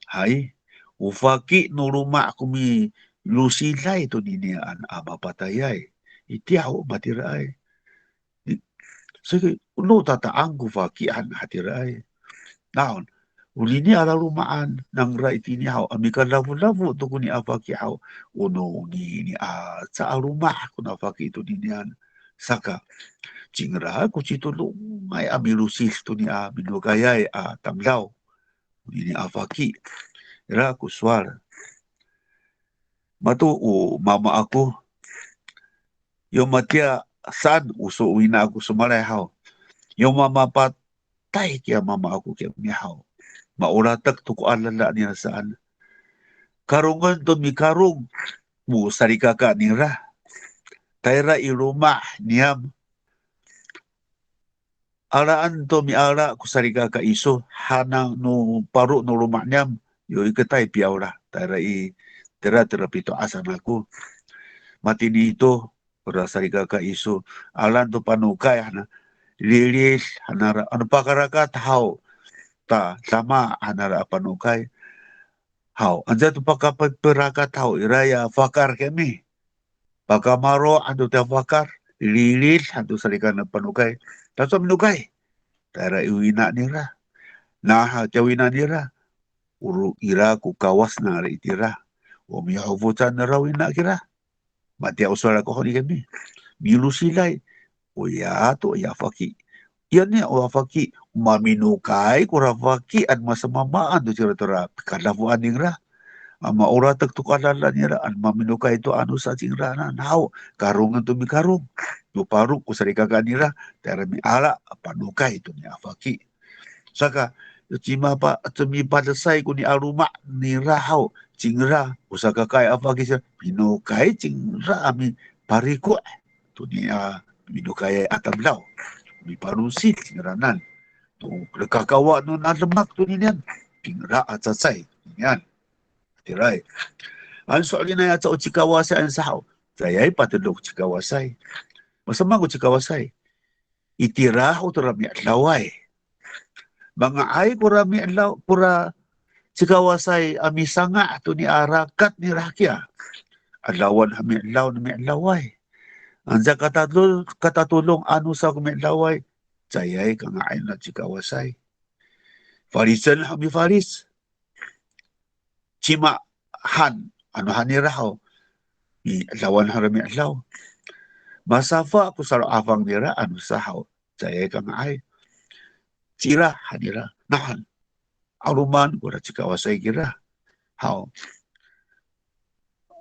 Hai ufaki no rumah kumi lusilay to ninian mapatayay. Itiyaw matiray. Sige, no tataang kufakian hatiray. Naon, ulini ala rumaan ng right inihaw, amikan lavu-lavu to kuni afakihaw. Uno ni sa rumah kuna afaki ito ninian. Saka, cingra ko citulong ay amilusis to ni minugayay tanglaw. Ini afaki. Ira ko swal. Matu mama ako, yung matya saan uso uwina ako sumalayaw. Yung mama patay kaya mama ako kaya miyaw. Mauratak to ko alala niya saan. Karungan to mi karung mo sarikaka nira. Tayra irumah niyam. Araan to mi ara ko sarikaka iso. Hanang no paru no rumah niyam. Yo ikatay piyawra. Tayra tira pito asan ako. Matini ito. Para sarikaka iso. Alan to panukay na. Lilis hanara ano pakaraka tahaw ta sama hanara panukay haw anja tu pakapagperaka tahaw iraya fakar kami pakamaro ando ta fakar lilis ando salikan panukay taso minukay tara iwina nira na jawina nira uru ira ku kawas na itira o mi havutan na raw ina kira mati usara ko ni kami milu silay o ya to ya faki. Yan niya o faki maminukay kura faki at masamamaan do sira kalavuan ningra. Maura tagtukalala nira an maminukay to ano sa singra na naw karungan to mi karung. Do paruk ko sarika kanira tera mi ala panukay to niya faki. Saka cima pa tumi padasay ko ni aruma ni rahaw cingra usaka kay afaki siya minukay cingra ami pariko to niya minukay atablaw. May parusit, ngaranan. To, nakakawa no na lemak to niyan. Pingra at sasay. Yan. Tiray. Ang soalin na yata o chikawasay ang sahaw. Sayay patulog chikawasay. Masama ko chikawasay. Itira ko to rami at laway. Mga ay ko rami at law, pura chikawasay amisanga to ni arakat ni rakya. Alawan hami at law na may laway. Anja katatulong ano sa kumitlaway, sayay kangain na chikawasay. Farisan hami faris. Chima han, ano hanirahaw. Lawan harami alaw. Masafa ako sa afang nira, ano sahaw. Sayay kangain. Sira hanira, nahan. Aruman, kura chikawasay kira. How?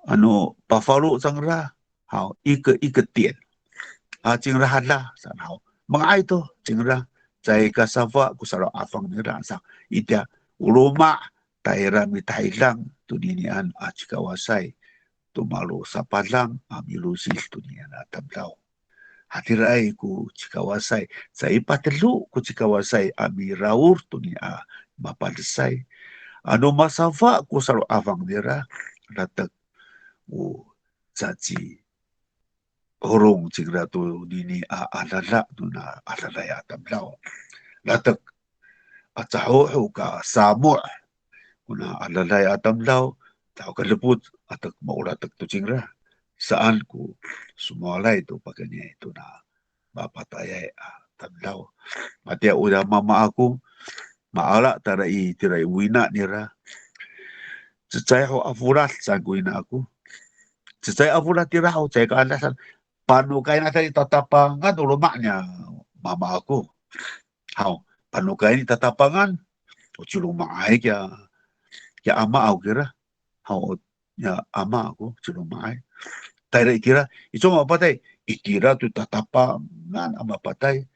Ano, pafaro sangra. How iketien cingra hadla san how mga ito cingra say kasafa kusaro afang nira sa ita uruma taira mi tailang tuninian chikawasay tumalo sa padlang amilusis tuninian atablaw hatiray ku chikawasay sa ipatelu ku chikawasay ami raur tunia mapadasay ano masafa kusaro afang nira ratag saji horong cigra tu dini alala tu na alala ya tablaw latak ataho ka samu kuna alala ya tablaw tao kaliput atak maulatak tu cigra saan ku sumalay tu pakanya itu na mapataya tablaw mati udah mama aku maala tarai tirai wina nira cecai ho afurat sa kuina aku cecai afurat tiraw cai ka alasan panukay na tayo tatapangan ulumaknya mama ako. How? Panukay ni tatapangan o chulumay kya ama ako kira. How? Ya ama ako chulumay. Tayo ikira ito mapatay. Ikira tu tatapangan ang mapatay.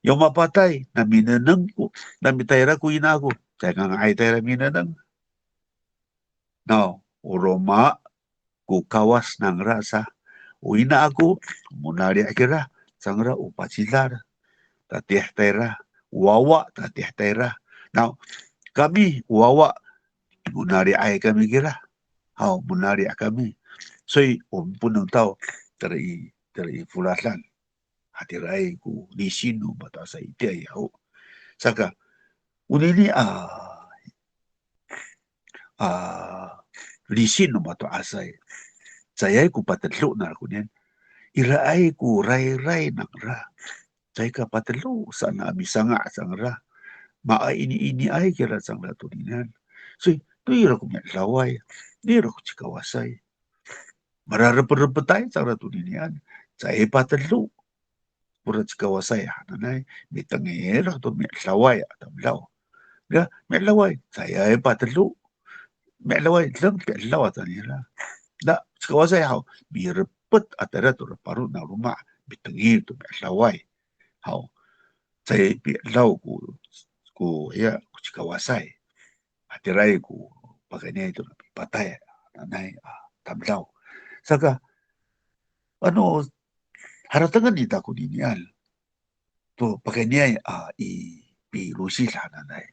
Yung mapatay na minanang ko na mitayra ko ina ako. Saya nga ay tayo minanang. No, uroma ku kawas nang rasa uina aku munari akira sangra upacilar tatih tera wawa tatih tera. Now kami wawa munari ai kami kira hau munari kami. So pun nang tahu dari fulasan hatirai ku di sinu bata sa ite yau saka unini di sinu bata asai saya ku patelu na kunyan irai ku rai nang ra saya ka patelu sana misanga sangra ma ini ai kira sangra tuninan so tu ira ku lawai ni ira ku cikawasai mararep-repetai sangra tuninan saya patelu pura cikawasai hananai mitangir tu lawai atam law ga lawai saya patelu lawai lang law atanira da cikawasai hau birepet atara tu paru na rumah mitangir tu lawai hau saya law ku ya ku cikawasai hatirai ku pakainya itu patai nanai tamlau saka haratangan nita ku dinial tu pakainya i rusi sana nanai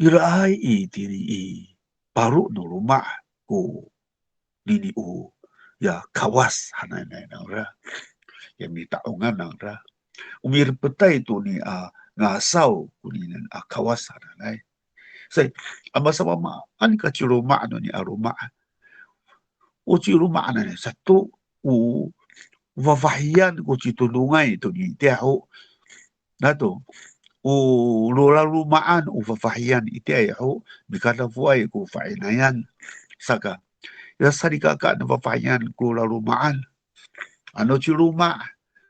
irai i paru no rumah ku nini ya kawas hanai nara yang minta ongan nara umir petai tu ni ngasau kuninan kawasan nai sai ama sama ma an ka ci rumah no ni rumah o ci rumah na satu vafahian ko ci tulungai tu ni tiao na to lola rumahan vafahian itiao bikata fuai ko fainayan saka ya sarika ka na vafahian ko la rumahan ano ci rumah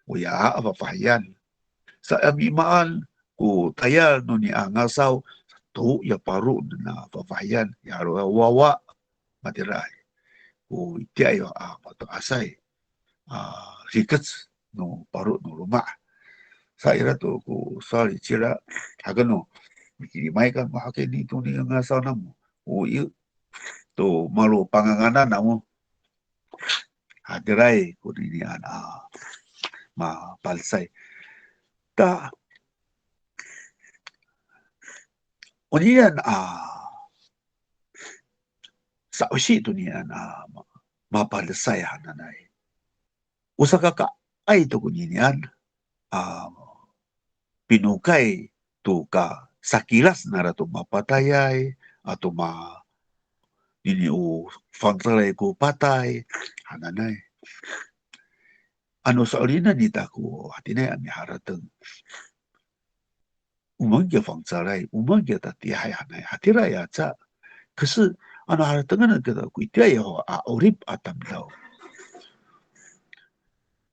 o ya vafahian sa amimaan ku tayal no ni angasaw tu ya paru na papayan ya wawa matiray ku itiayo pato asay rikets no paru no rumah sa ira to ku sorry cira hagano mikirimay kan mahake dito ni angasaw namo o to malu panganganan namo hadiray ku ni ma palsay ta Unian sa usi tu nian mapalesay hananay. Usaka ka ay to kuninian pinukay tu ka sakilas nara tu mapatayay ato nini fangtalay ko patay hananay. Ano sa orina nita ko hatinay ami harateng umangya fangtalay umangya tatihay hanay hatiray atsa. 可是ano haratangan nagkata ko itiyayo orip atamlaw.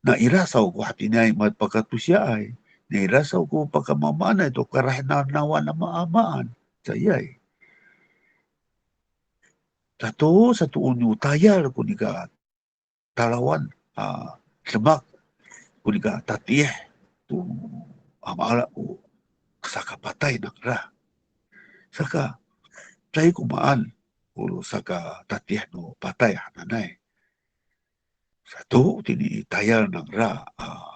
Na irasaw ko hatinay magpakatusya ay na irasaw ko pagkamamana ito karahanawa na maamaan sayay. Tato sa tuon yung tayar ko ni ka talawan semak ko ni ka tatiyeh tu amala ko sa kapatay ng ra. Saka tayo kumaan ulo saka tatiyeh no patay hananay. Satu tini tayar ng ra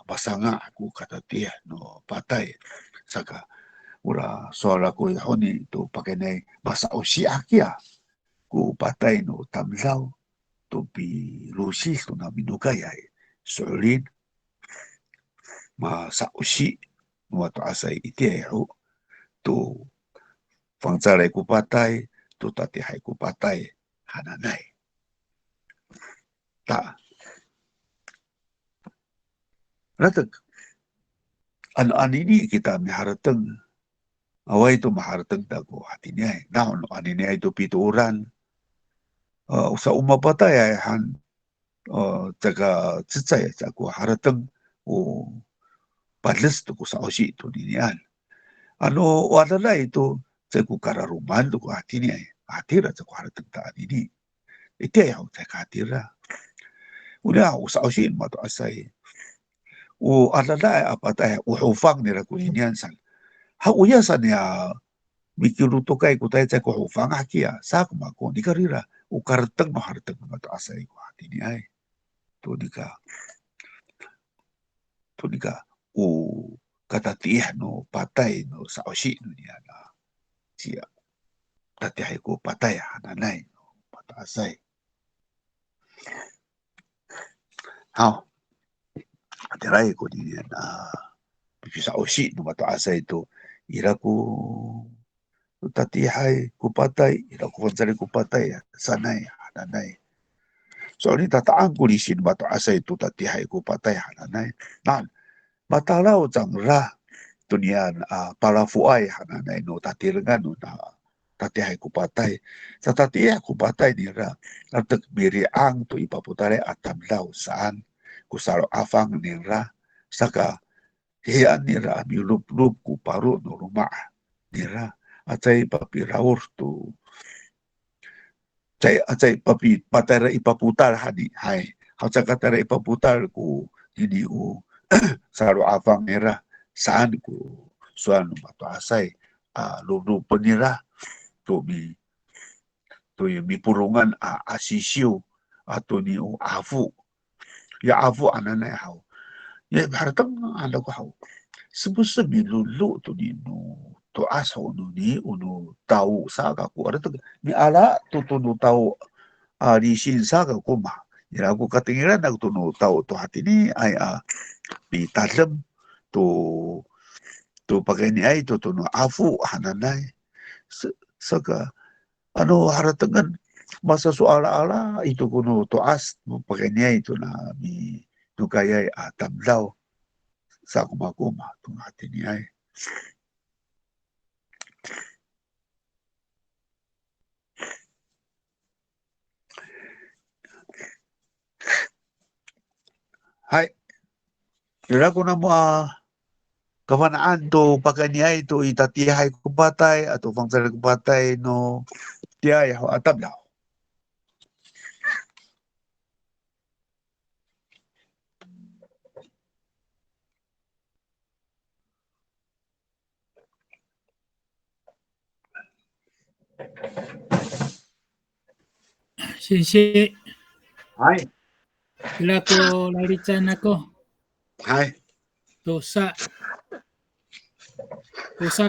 basanga aku katatiyeh no patay. Saka ura soala ko yahoni tu pakenay basa usia kia ku patay no tamlaw tu pi rusis tu na minukayay solid ma sa usi no to asay itiyayo tu fangsalay ku patay tu tatihay ku patay hananay. Ta ratag ano-anini kita miharateng away to maharateng tago hatinay naon aninay to pituuran sa umapatay ay han taga tsitsay sa ko harateng o padles to ko sa osi to ninian ano wadala ito sa ko kararuman to ko hatinay hatira sa ko harateng ta anini iti ayaw sa katira una sa osi mato asay o alala apatay uhufang nila ko ninian san hauyasan niya mikir to kai ku tai ko hofang aki sa ko ma ko ni karira u karteng no harteng ma to asai ko hati ni ai to nika u kata tiah no patai no sa oshi no ni ana sia tati hai ko patai ana nai no pata asai hao atirai ko ni na sa oshi no mata asai to ira ko tati hai ku patai ira ku fansari ku patai sanai hanai so ni tataan ku di sin mata asai tu tati hai ku patai hanai nan matalau jang ra tunian para fuai hanai no tati rengan no na tati hai ku patai sa tati hai ku patai ni ra atak miri ang tu ipaputare atam lau saan ku saro afang ni ra saka hian ni ra mi lup ku paru no rumah ni ra acai papi raur tu acai papi patara ipaputar hani hai hauca katara ipaputar ku ini saro afang era saan ku suanu mato asai lu penira tu mi purungan asisiu atau ni afu ya afu anana hau ya hartang anda ko hau sebisa milulu tu ni to aso ni unu tahu saga ku ada tu ni ala tu nu tahu di sin saga ku ma ya aku ketinggalan aku tu nu tahu tu hati ni ai di dalam tu pakai ni ai tu nu afu hananai saga haratangan masa soal ala itu kuno to as pakai ni ai tu na mi tu kaya tamlau sa kuma tu hati ni ai hai ira ko na mo kawanaan to paganyay to itatihay kubatay atau fangsal kubatay no tiay ho atablaw. 谢谢。はい。Ilako larichan ako. はい。Dosa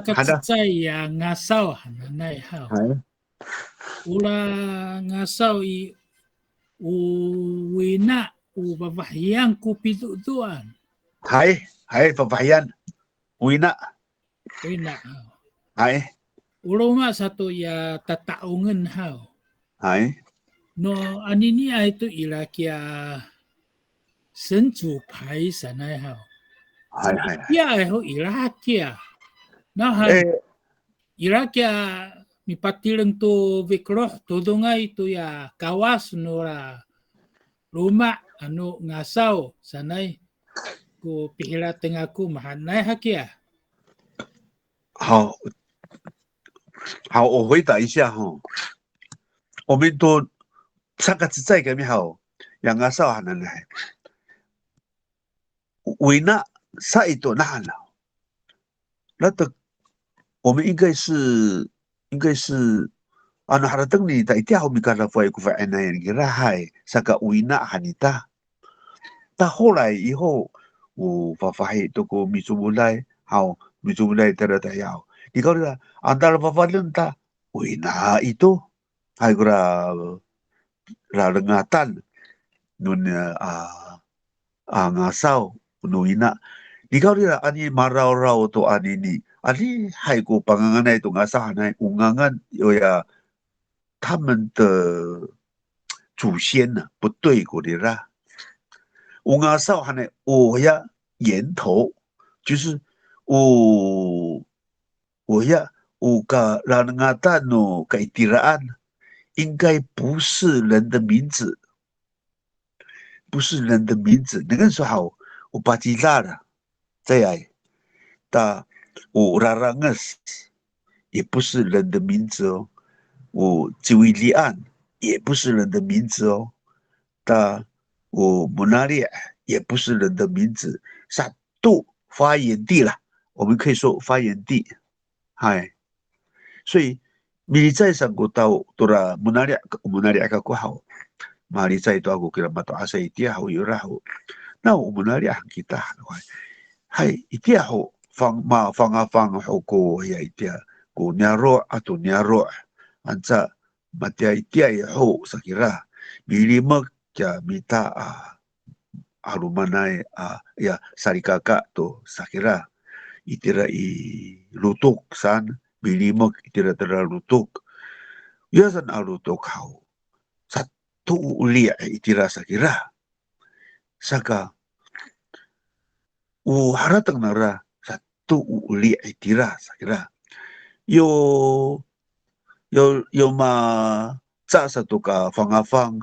katsitsay ngasaw hananay hao. はい。 Ula ngasaw uwina ubabahiyang kupiduduan. はい。はい。papayan. Uwina. Wina hao. はい。 Uloma satu ya tataungan hao. はい。 No anini itu ilakia senju pai sanay hao. はいはい。 Ya ho ilakia. Nahan ilakia mipatilang to vikroh tudungay to ya kawas no la rumah anu ngasaw sanay ko pihila tengaku mahanay hakia. 好，好，我回答一下哈。我们都上个在个面好，两个少还能来，为那啥一多难了，那的我们应该是那还等你在一条后面干了foi ku fa ena yang kira hai saka uina hanita， 但后来以后我发现都个米珠来好米珠来得的要，你讲的antara发现他uina itu hai kura lengatan nun ngasaw nuina ikaw nila ani maraw-raw to ani ni ani hai ko panganganay to ngasaw hanay ungangan ya 他们的祖先呢不对过的啦，unga sao hanay我呀源头就是我呀我个lengatan no kaitiraan 应该不是人的名字。不是人的名字，那个时候我把鸡拉了，这样，但我拉拉个也不是人的名字哦，我吉维利安也不是人的名字哦，但我蒙纳利也不是人的名字，啥都发源地了，我们可以说发源地，嗨，所以米在上古到tora munariak ako hao. Mari sa ito ako kira mato asa itia hao yura hao. Na munariak kita. Hai itia hao fang ho ko ya itia ko nyaro atau nyaro anca matia itia hao sakira milimak ya mita arumanai ya sarikaka to sakira itira i lutuk san milimak itira tera lutuk yasan alutuk hao satu ulia itira sakira saka haratang nara satu ulia itira sakira yo ma sa satu ka fangafang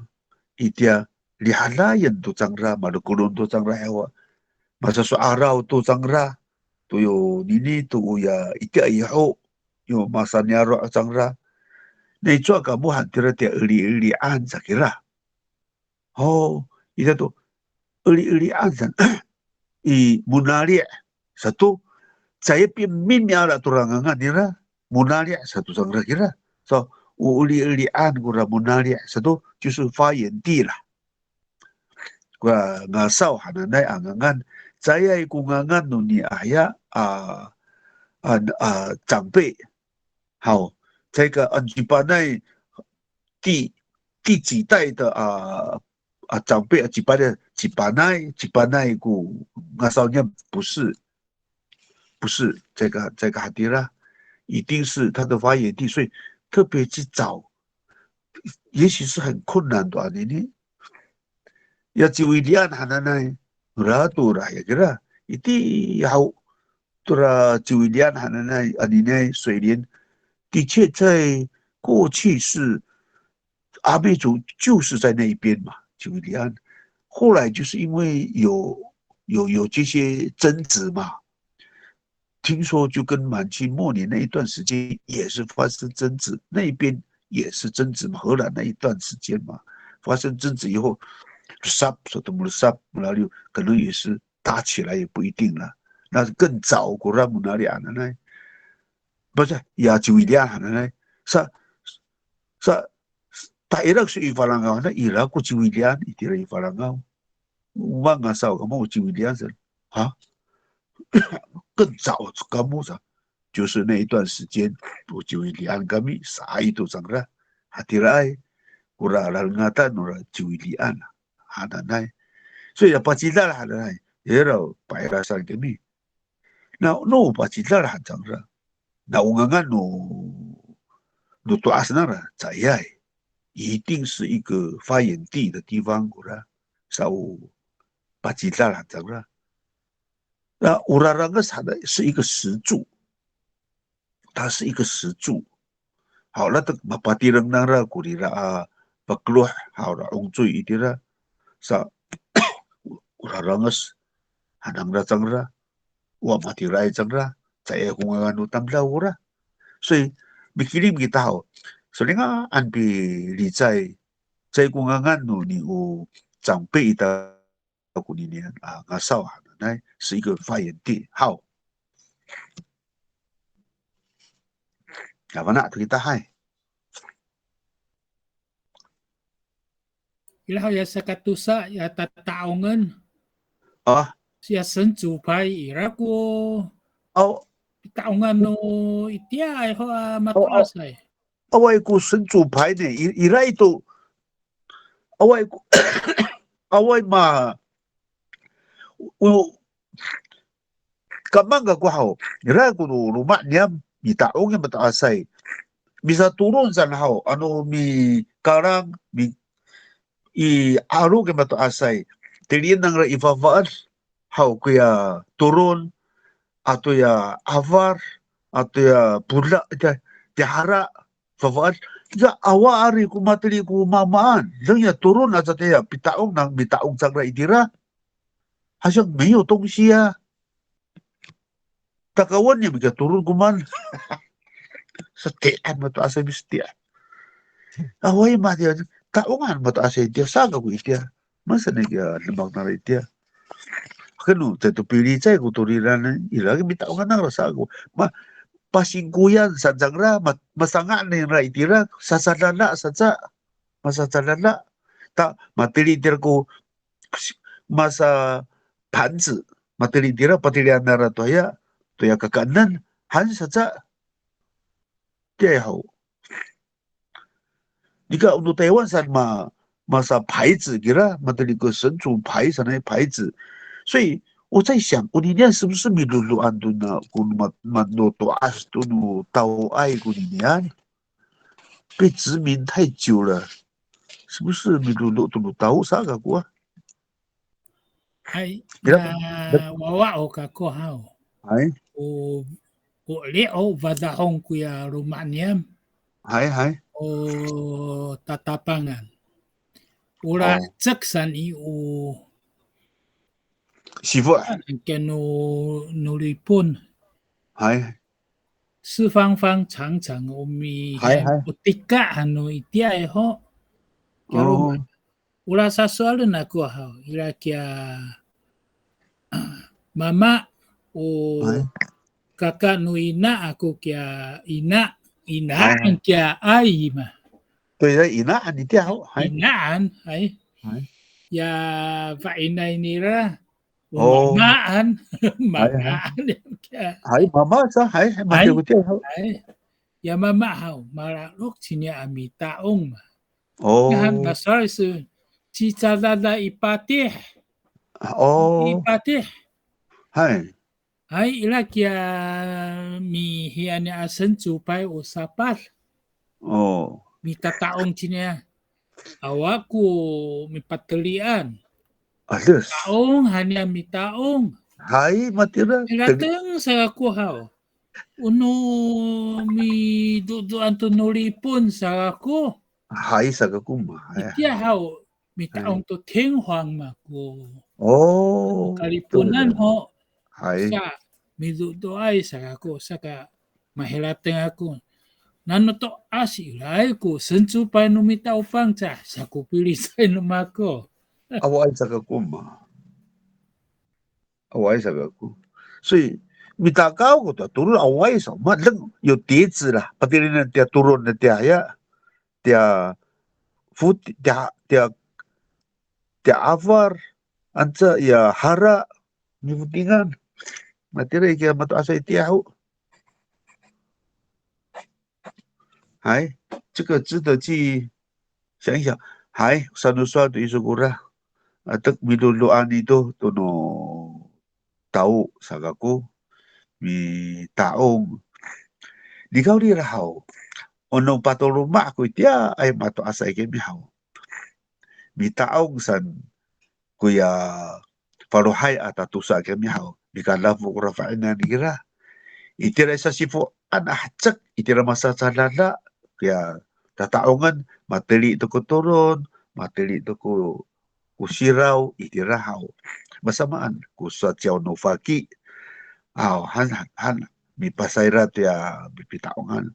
itia lihalayan tu changra madukulun tu changra hewa masa so araw tu changra tu yo nini tu ya itia iho yo masa nyaro changra nei chua ka buhan tira tia uli an sakira ita tu uli an san i munali satu saya pimin ala turangangan nira munali satu changra kira so uli an kura munali satu justru 发源地啦 nga sao hananay angangan saya ikungangan nuni aya长辈好这个吉巴奈第几代的长辈吉巴奈古nga sao念不是这个哈迪拉一定是他的发源地，所以特别去找也许是很困难的你ya ciwilian hananay tura ya kira iti yao tura ciwilian hananay aninay 水莲的确在过去是阿美族就是在那一边嘛ciwilian后来就是因为有这些争执嘛听说就跟满清末年那一段时间也是发生争执那边也是争执嘛荷兰那一段时间嘛发生争执以后melalui 可能也是打起来也不一定了，那更早果然哪里呢？不是亚洲一点呢？是大Iraq是伊法兰高，那伊拉国就一点，伊点伊法兰高，我那时候我们就一点是更早干么子？就是那一段时间，我就一点kami sa itu sangra hatirai kurang ngatan orang就一点了。hananay so ya pachidal hananay era paira sang kami no pachidal hanjang na ungangan no to asnara 在一定是一个发源地的地方sau pachidal hanjang那uraranga是一个石柱它是一个石柱好了的mapatirang nara kurira pakluh haura ungcui itira sa urarangas hanang changra wa matirai changra saya kungan utang laura 所以 bikilim kita ho so linga anpi li在kungangan no你有长辈的古里年nga sao hanai 是一个发源地好Avana kita hai Ilaw ya sa katusa ya tataongan. Siya 神主牌 irako. Taongan no itia ho matasay. Away ko 神主牌呢irai to away ma kamanga ko ho irai ko rumah niam itaong yang matasay bisa turun san ho ano mi karang mi i aru ke mato asay tilian nang ra ifavaan how kuya turun atau ya avar atau ya pula tiara favaan ya awari ku matili ku mamaan lang ya turun at ya bitaong sang ra itira hasyang mayo tong siya takawan niya biga turun kuman sa tiyan mato asay mistiyan away mati taongan mataas dia saga ko itia masa nega lembang na itia kanu teto pili cai ko toriran ilagi bitaongan na sago pasingkuyan sanjangra masanga nira itira sasadana saja masasadana ta materi tirku masa panzi materi tira patilianara toya kakanan han saja dia hau. Jika untuk Taiwan san masa牌子 kira materi ke 神主牌 sana 牌子，所以我在想，我里面是不是米露露安顿呢？古诺多阿斯顿努到爱古里面被殖民太久了，是不是米露露都到啥个国？Ai, wawa o ka ko hao. Hai, O leo vadahong kuya Romaniam hai, o tatapangan. Ura ceksan i o媳妇， ke no lipun. Hai, 四方方长长o mi o tika ano itia e ho. oh, Ura sasualan ako hao. Ira kia mama o kakak no ina aku kia ina ang kia ai ma. 对的，伊那你掉好，hai, Inaan ay hai, ya vainay nila oh, umamaan hai, magaan kia hai, mama sa, hai, mati ko掉好， ay ya mamahaw maralok sinya ami taong ma yan oh, nasar su cicalala ipatih oh, hai, ay ila kia mi hiani asen supay usapal oh, mi tataong sinya awaku mi patelian alas, taong hanya mi taong hai, mati na, datang sa kuhaw. Uno mi do anto nolipon sa ako. hai sa kakuma, hai, Itia haw mi taong to Tenghuang mako. oh, Kalipunan ho hai, sa mi do ay sa ako saka mahilateng ako. Nano to asilay ko sensu pa no mi tao pang sa ko pilih sa mako. awai sa kakuma, awai sa kaku，所以米大高个的都是awai sa，嘛人有碟子啦，把这里呢dia turun dia ya dia food dia avar anca ya hara ni putingan materi kia matu asa itiahu，还这个值得去想一想，还sanu suatu isu kurang atak miduluan itu tono tahu sagaku mi taong di kau di rahau ono pato rumah aku dia ay mato asa ke mi hau mi taong san kuya parohay ata tusa ke mi hau mi kala fu rafaina dira itira sa sifu anahcak itira masa sadada kaya tataongan materi itu turun materi itu kusiraw itirahau masamaan kusa tiyaw no faki han mi pasayra ya bipitaongan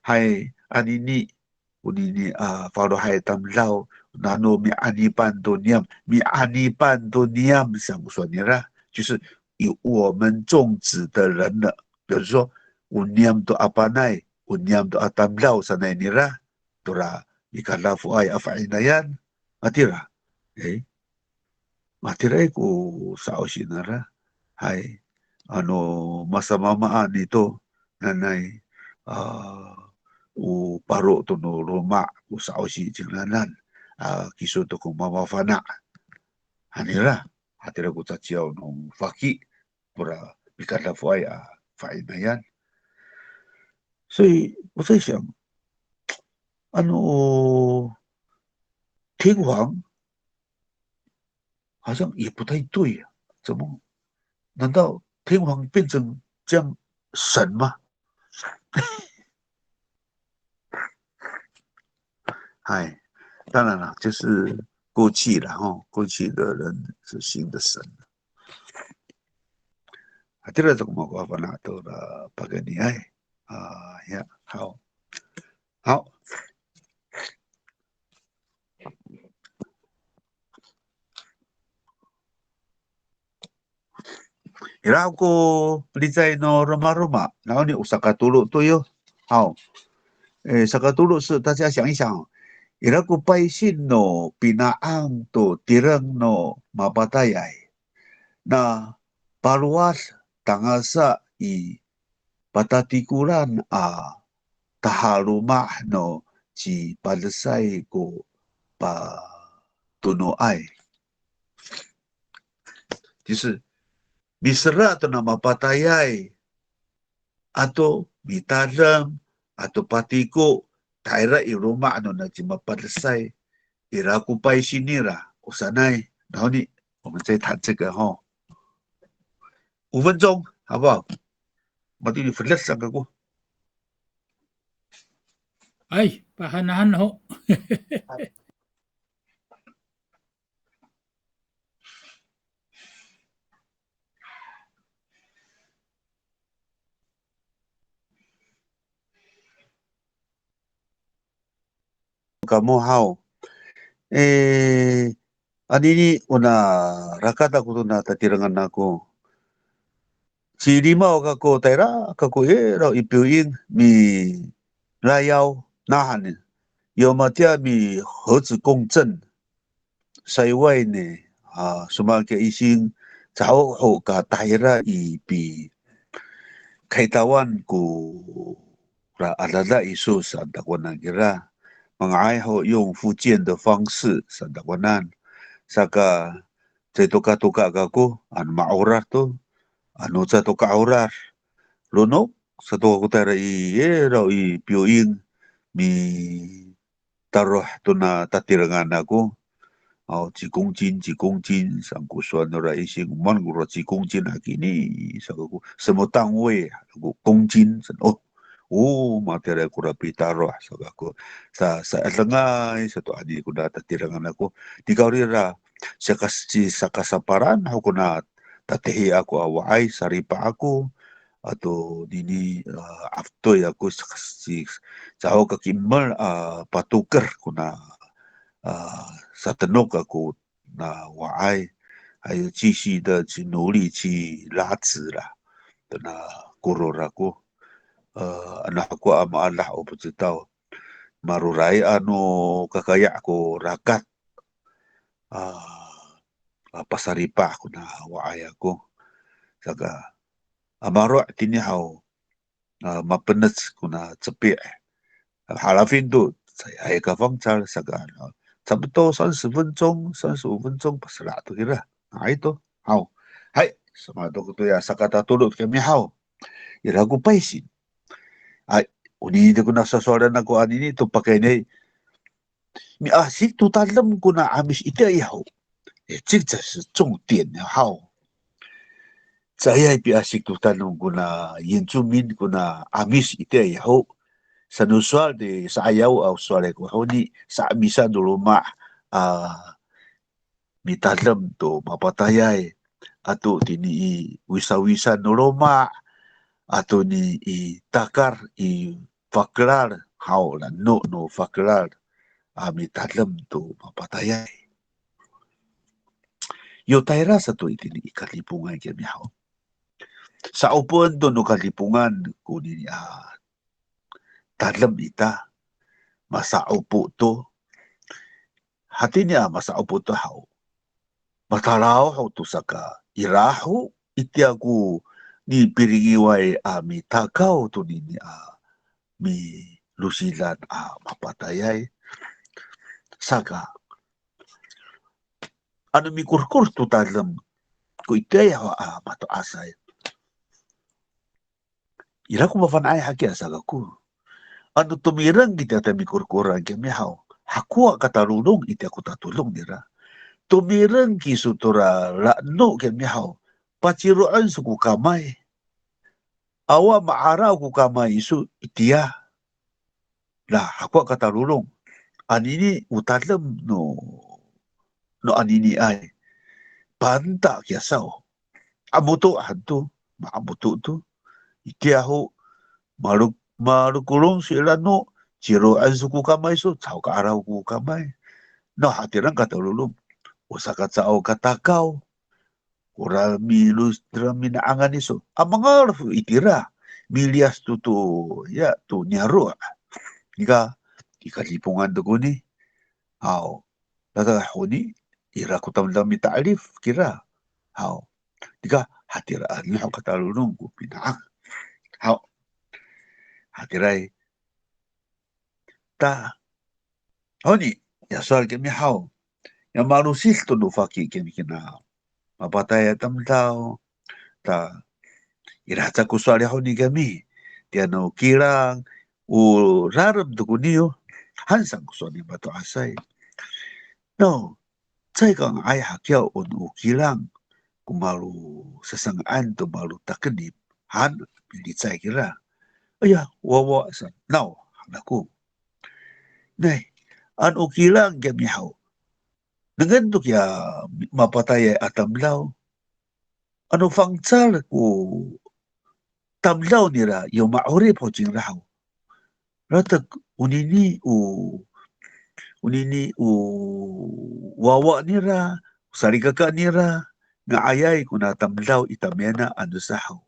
hai anini unini faro hai tamlaw nano mi anipan to niam 想说你啦就是有我们种植的人了比如说uniam to apanay uniam to atamlaw sanay nira tura ikalafu ay afaina yan atira matiray ko sa osinara hay masamamaan ito nanay u paro to no roma u sa osi jinglanan kiso to kung mamafana hanira hatira ko tachiao no faki pura bikala fuay fain na yan 所以我在想天皇好像也不太对啊，怎么？难道天皇变成这样神吗？哎，当然了，就是过去了哈，过去的人是新的神。Atira sa kumakawa na ito na paganiay. Yeah, how? ira ko pelijay no roma-roma,然后你sakatulog to yo. 好，sakatulog so 大家想一想，ira ko paisin no pinaang to tirang no mapatayay na paluwas tangasa i patatikuran tahaluma no ci palasay ko pa tunuay. 就是misra to na mapatayay ato mitalam ato patiko taira iruma ano na ci mapalasay ira ko paisin nira usanay. 然后你我们再谈这个哈，5分钟好不好？我对你分了3个过。Ay, pahanahan ho. Kamu hao, anini una rakata ko na tatirangan ako. Si lima o kako taira kako raw ipiuing mi layao nahan. 有嘛dia mi 核子共振，西外呢什么嘅医生找好个taira i bi kaitawan ko ra alala isu sa dakwanan kira. Mga ay ho yung 福建的方式sa dakwanan. Saka sa tuka-tuka kako, ano maorar to, ano sa tuka orar. Lunok, sa tuka ko tayo raw i piuing mi taroh to na tatirangan ako. 几公斤几公斤，上古算的来一些曼古了几公斤啊，给你什个什么单位啊？公斤materi ko rapitaro sa ako sa langay sa to ani ko data tirangan ako di kaurira sa kasaparan ako na tatehi ako away saripa ako ato dini aftoy ako sa ako kakimal patukar ko na sa tanok ako na waay 还有继续的去努力去拉直了的那过了过anak ko maalah o不知道 maruray ano kakaya ako rakat pasaripa ako na waay ako saka amaro tinihaw mapenets ko na cepi halafin tu saya ay kafangcal saka 差不多30分钟35分钟 pasala to kira ito hao hai sama to ko ya sakata tulot kami hao ira ko paisin ai uni de ko nasasoran ako anini to pakai nei mi asik tu talam ko na amis ite hao 这才是重点好saya pi asik tu talam ko na yenjumin ko na amis ite hao sa nusual de sa ayaw au suale ko honi sa misa do rumah mitalam to mapatayay ato tini wisa-wisa no rumah ato ni takar i faklar hao la no faklar mitalam to mapatayay yo taira sa to itini ikalipungan kami hao sa upon to no kalipungan kunin talam ita masaupo to hati niya masaupo to hao matalaw hao to saka iraho iti ako ni piringiway mi takaw to ni mi lusilan mapatayay saka ano mi kurkur to talam ko iti mato asay ira ko mafanay haki asaga ko ano tumirang kita tayo mikurkuran kami hao hakua katalulong iti ako tatulong nira tumirang kisutura no kami hao paciroan suku kamay awa maaraw ko kamay isu itiya lah hakua katalulong anini utalam no anini ay panta kiasaw amuto hantu maamuto to itiya ho marukulong sila no ciroan suku kamay so sao ka araw ko kamay no hatiran katalulong usakat sao katakaw Ora milus mina angan iso. Amangal itira. Milias tu ya tu nyaru. Ika lipungan tu kuni. Hao. Tata huni ira kutam dami ta'rif kira. Hao. Ika hatira anyo katalunong ku pinaang. Hao. Hatirai. Ta. Honi. Ya soal kemi hao. Ya manusil tu no faki kemi kina. Mapataya tamtao. Ta. Irata ko soal ya honi kami. Tiano kirang. U raram tu kuniyo. Hansang ko soal ni bato asay. No. 这个爱下叫on ukilang kumalu sesangaan tu malu taknib han pilih saya kira ayah wawa san now aku nei an ukilang kami hau dengan tu ya mapataya atamlau anu fangcal ku tamlau nira yo maure pojing rahau rata unini wawa nira sarikaka nira nga ayay kuna tamlaw itamena anu sahaw.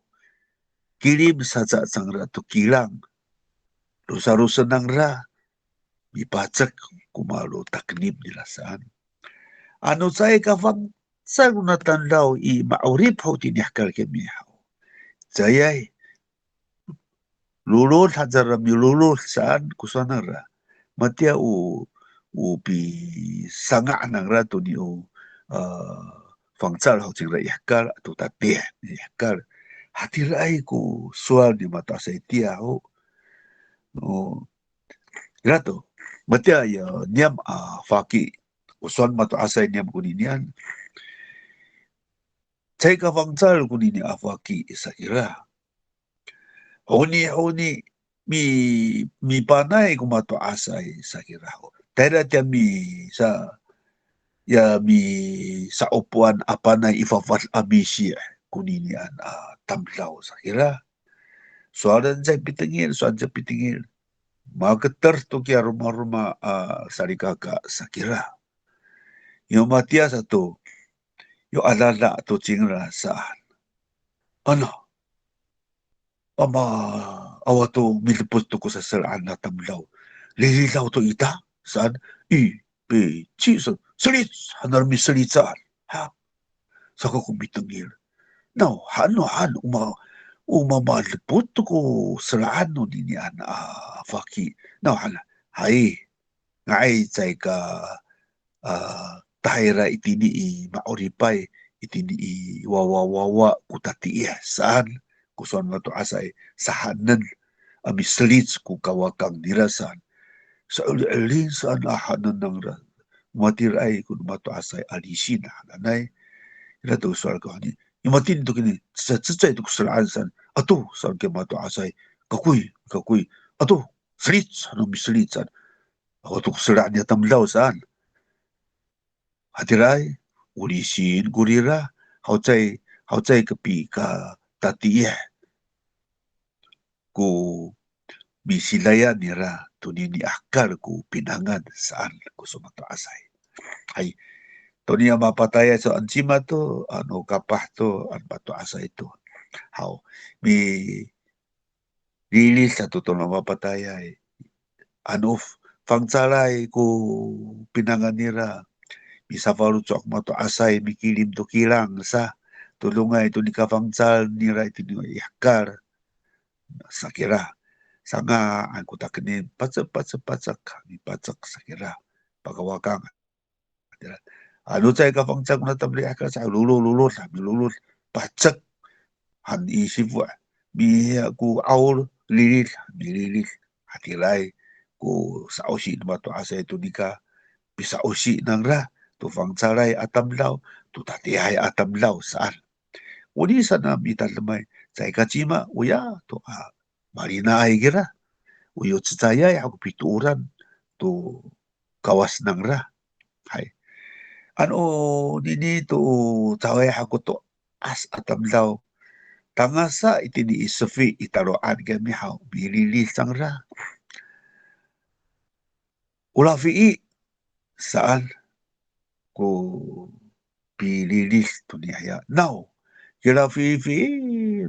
Kilim sa sangra tu kilang. Rusa-rusa nang ra. Mipacak kumalo taknib nila saan. Ano say kafang sa kuna tanlaw i maurip ho tinihkal kemihaw. Sayay. Lulul hajaram lulul saan kusana ra. Matia pi sanga nang ra tu ni fangcal ho ting ra ihkal tu tatih ihkal. Hati rai ku soal di mata saya tia ho. Grato. Matia ya niam faki usuan mata asai niam kuninian. Saya ka fangcal kunini faki sakira. Honi mi panai ku mata asai sakira ho. Tera tia mi sa opuan apanai ifafat abisi kuninian tamlau sakira. Soalan saya pitingil, Mageter tu kia rumah-rumah sarikaka sakira. Yo matia satu, yo alala tu cingra saan. Ano? Ama awatu milipus tu ko sa salaan na tamlaw. Lililaw to ita? Saan? Chiso. Salit! Hanar mi salitaan. Ha? Saka ko bitangil. No, ano, umamalipot ko salaan no ninian faki. No, hala. Hai. Ngai cai ka tahira itini i maoripay itini i wawa kutati saan kusuan mato asay sahanan amislits ku kawakang dirasan sa ulin saan ahanan ng matiray kun mato asay alisin nanay ila to sual ko ni imatin to kini sa tsay to kusalaan san ato sa ke mato asay kakuy ato slits ano mislitsan ako to kusalaan niya tamlaw saan hatirai ulisin gurira haucai kepi ka tatiye ku bisilaya nira tunini akal ku pinangan saan ku sumato asay ay toni mapataya so ansima to ano kapah to an bato asay to how mi lilis sa to mapataya ano fangsalay ku pinangan nira bisa faru cok mato asay mikilim to kilang sa tulungay to ni kafangcal nira ito ni ihkar sakira sanga ang kutakenin patsak ni patsak sakira pagawakang ano chay kafangcal na tabli akal sa lulul patsak han isip mi ku aul lilit hatiray ku sa osi mato asay to ni ka bisa osi nang ra tu fangsalay atamlaw, tu tatihay atamlaw saan. Uni sana mitalmay, sa ikachima, uya, tu marina ay gira, uyo tsayay ako pituran, tu kawas nang ra. Hay. Ano, nini tu taway ako to as atamlaw, tangasa itini isafi itaroan kami haw, bililis ang ra. Ulafi saan, ku pililis dunia ya. Now, kira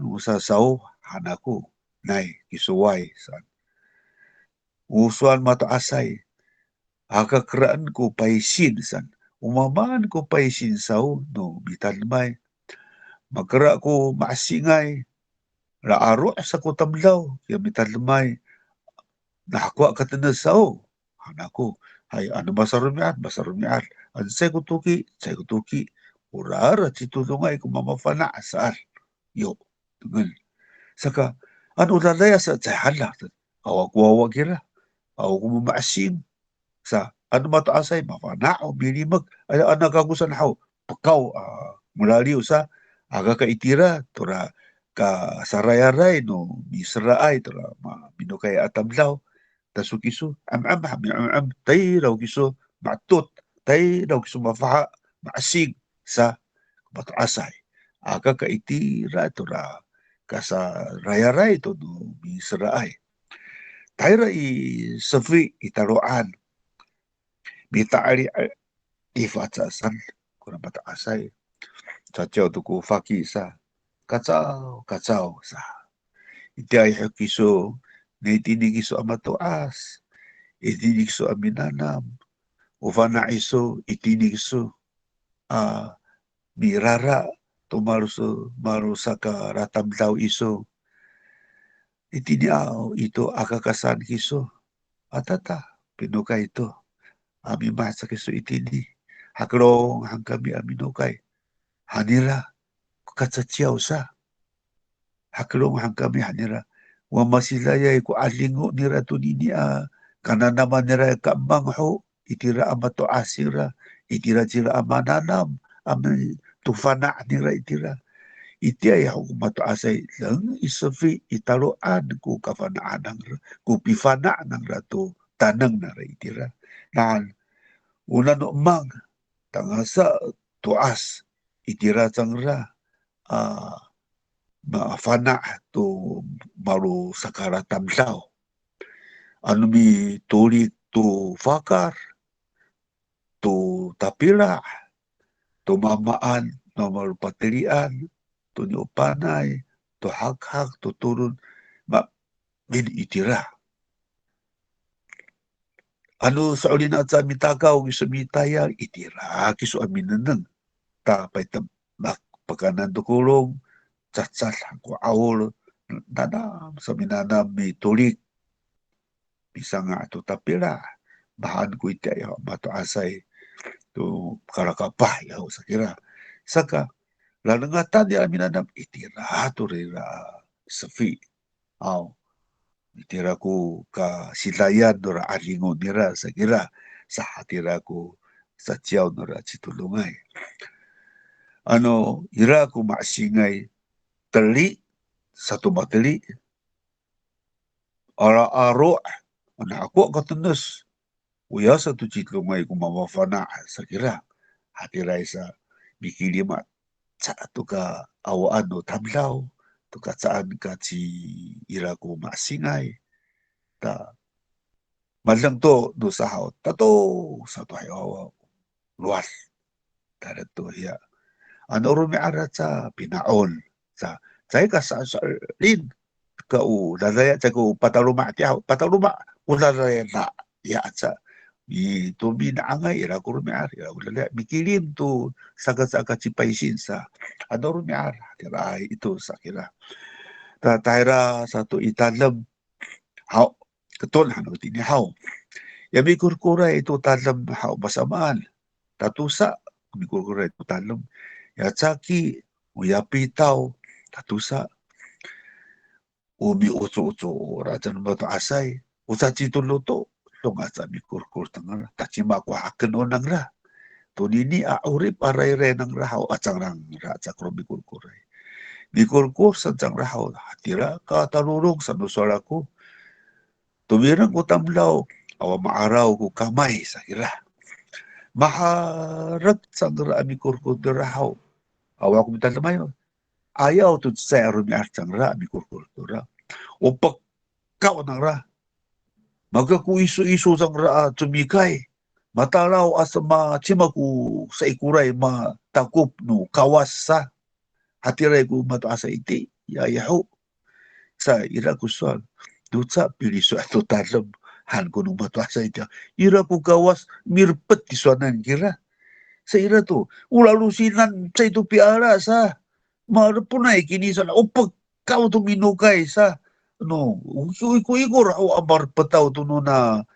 nusa sau hanaku nai kisuway san. Usuan mata asay, haka keraan ko paisin san. Umamaan ko paisin sau no bitanmay. Magkara ko maasingay, raaro sa ko tamlaw, kaya bitanmay. Nakakuha ka na sao. Hanaku, hay ano basarumian. Ansay ko tuki, urara titulungay kung mamafana asal. Yo, tungan. Saka, ano lalaya sa hala. Awag kira. Awa ko mamaasim. Sa, ano mataasay, mafana o bilimag. Ay, nagagusan how. Pakaw, mulaliw sa, aga ka itira, tura, ka sarayaray, no, misraay, tura, minukay atamlaw. Tasukiso, am, tay raw kiso, matut, tay raw kiso mafaha, maasig sa mataasay. Aga ka itira ito ra, kasa rayaray ito no, misraay. Tay ra safi itaroan, mitaari ifatsasan, kung mataasay. Sachaw to ko faki sa, kacaw sa. Iti ay kiso, na itinig iso amatuas, itinig iso aminanam, ufana iso, itinig iso, mirara, marusa ka ratamdaw iso, itiniaw ito akakasan kiso, atata, pinukay ito, amimasa kiso itini, hakrong hangkami aminukay, hanira, katsatsiyaw sa, hakrong hangkami hanira, wa masilayay ko alingo nira tunini kana naman nira kamangho itira amato asira itira sila amananam ami tufana nira itira iti ay ako mato asay lang isafi itaroan ko kafanaan ng ko pifana ng rato tanang nara itira nan una no mang tangasa tuas itira sangra maafana to maru sakara tamlaw. Ano mi tulik to fakar, to tapila, to mamaan, no maru patilian, to niupanay, to haghag, to turun, min itira. Ano sa ulin at sa mitagaw, giso mitayag, itira, kiso aminanang, tapay pagkanan tukulong, tsatsal ko awol nanam sa minanam may tulik bisa nga ato tapira bahan ko iti ayaw mato asay to karakapah yaw sa kira saka lanangatan di minanam itira to rira safi aw itira ko ka silayan nora alingon nira sa kira sa hatira ko sa tiyaw nora chitulungay ano ira ko maasingay tali satu matali ara-aro na ako katunos uya satu citlungay kumamafana sa kira hatiray sa bikilima sa ato ka awaan no tablaw to ka saan ka si ira ko masingay ta madlang to do sa haw tato sa to hayaw luwas tada to hiya ano ro mi arat sa pinaon sa ka sa lin ka dadaya sa ko pataluma ulalaya na ya sa to binaangay ira ko rumiar ira ulalaya mikilim to saga-saga cipaisin sa ano rumiar kira ito sa kira tatayra sa to italam haw katon hano tini haw ya mikurkura ito talam haw basamaan tatusa mikurkura ito talam ya tsaki uyapitaw tatusa umi uso raja no bato asay usa titulo lunga sa mikurkur tangara tachima ko haken onang ra to nini urip aray nang rahaw at sang rang raja kro mikurkur sa sang rahaw hatira ka tarurong sa nusara ko tumirang ko tamlaw awa maaraw ko kamay sa kira maharap sang ra mikurkur rahaw awa ko mitalamayo ayaw to sa arumi artsang ra mikurkur ra o pagkaw ng ra magkakuiso-iso sang ra tumikay Matalau asma cimaku saikurai ma takup no kawasa hatirai ku matu asa iti ya yahu sa ira ku soal duca pilih suatu talam han kuno matu asa iti ira ku kawas mirpet di suanan kira sa ira tu ulalu sinan sa itu piara sa marpunai kini sana opak kau tu minukai sa no iku rau amar petau tu no na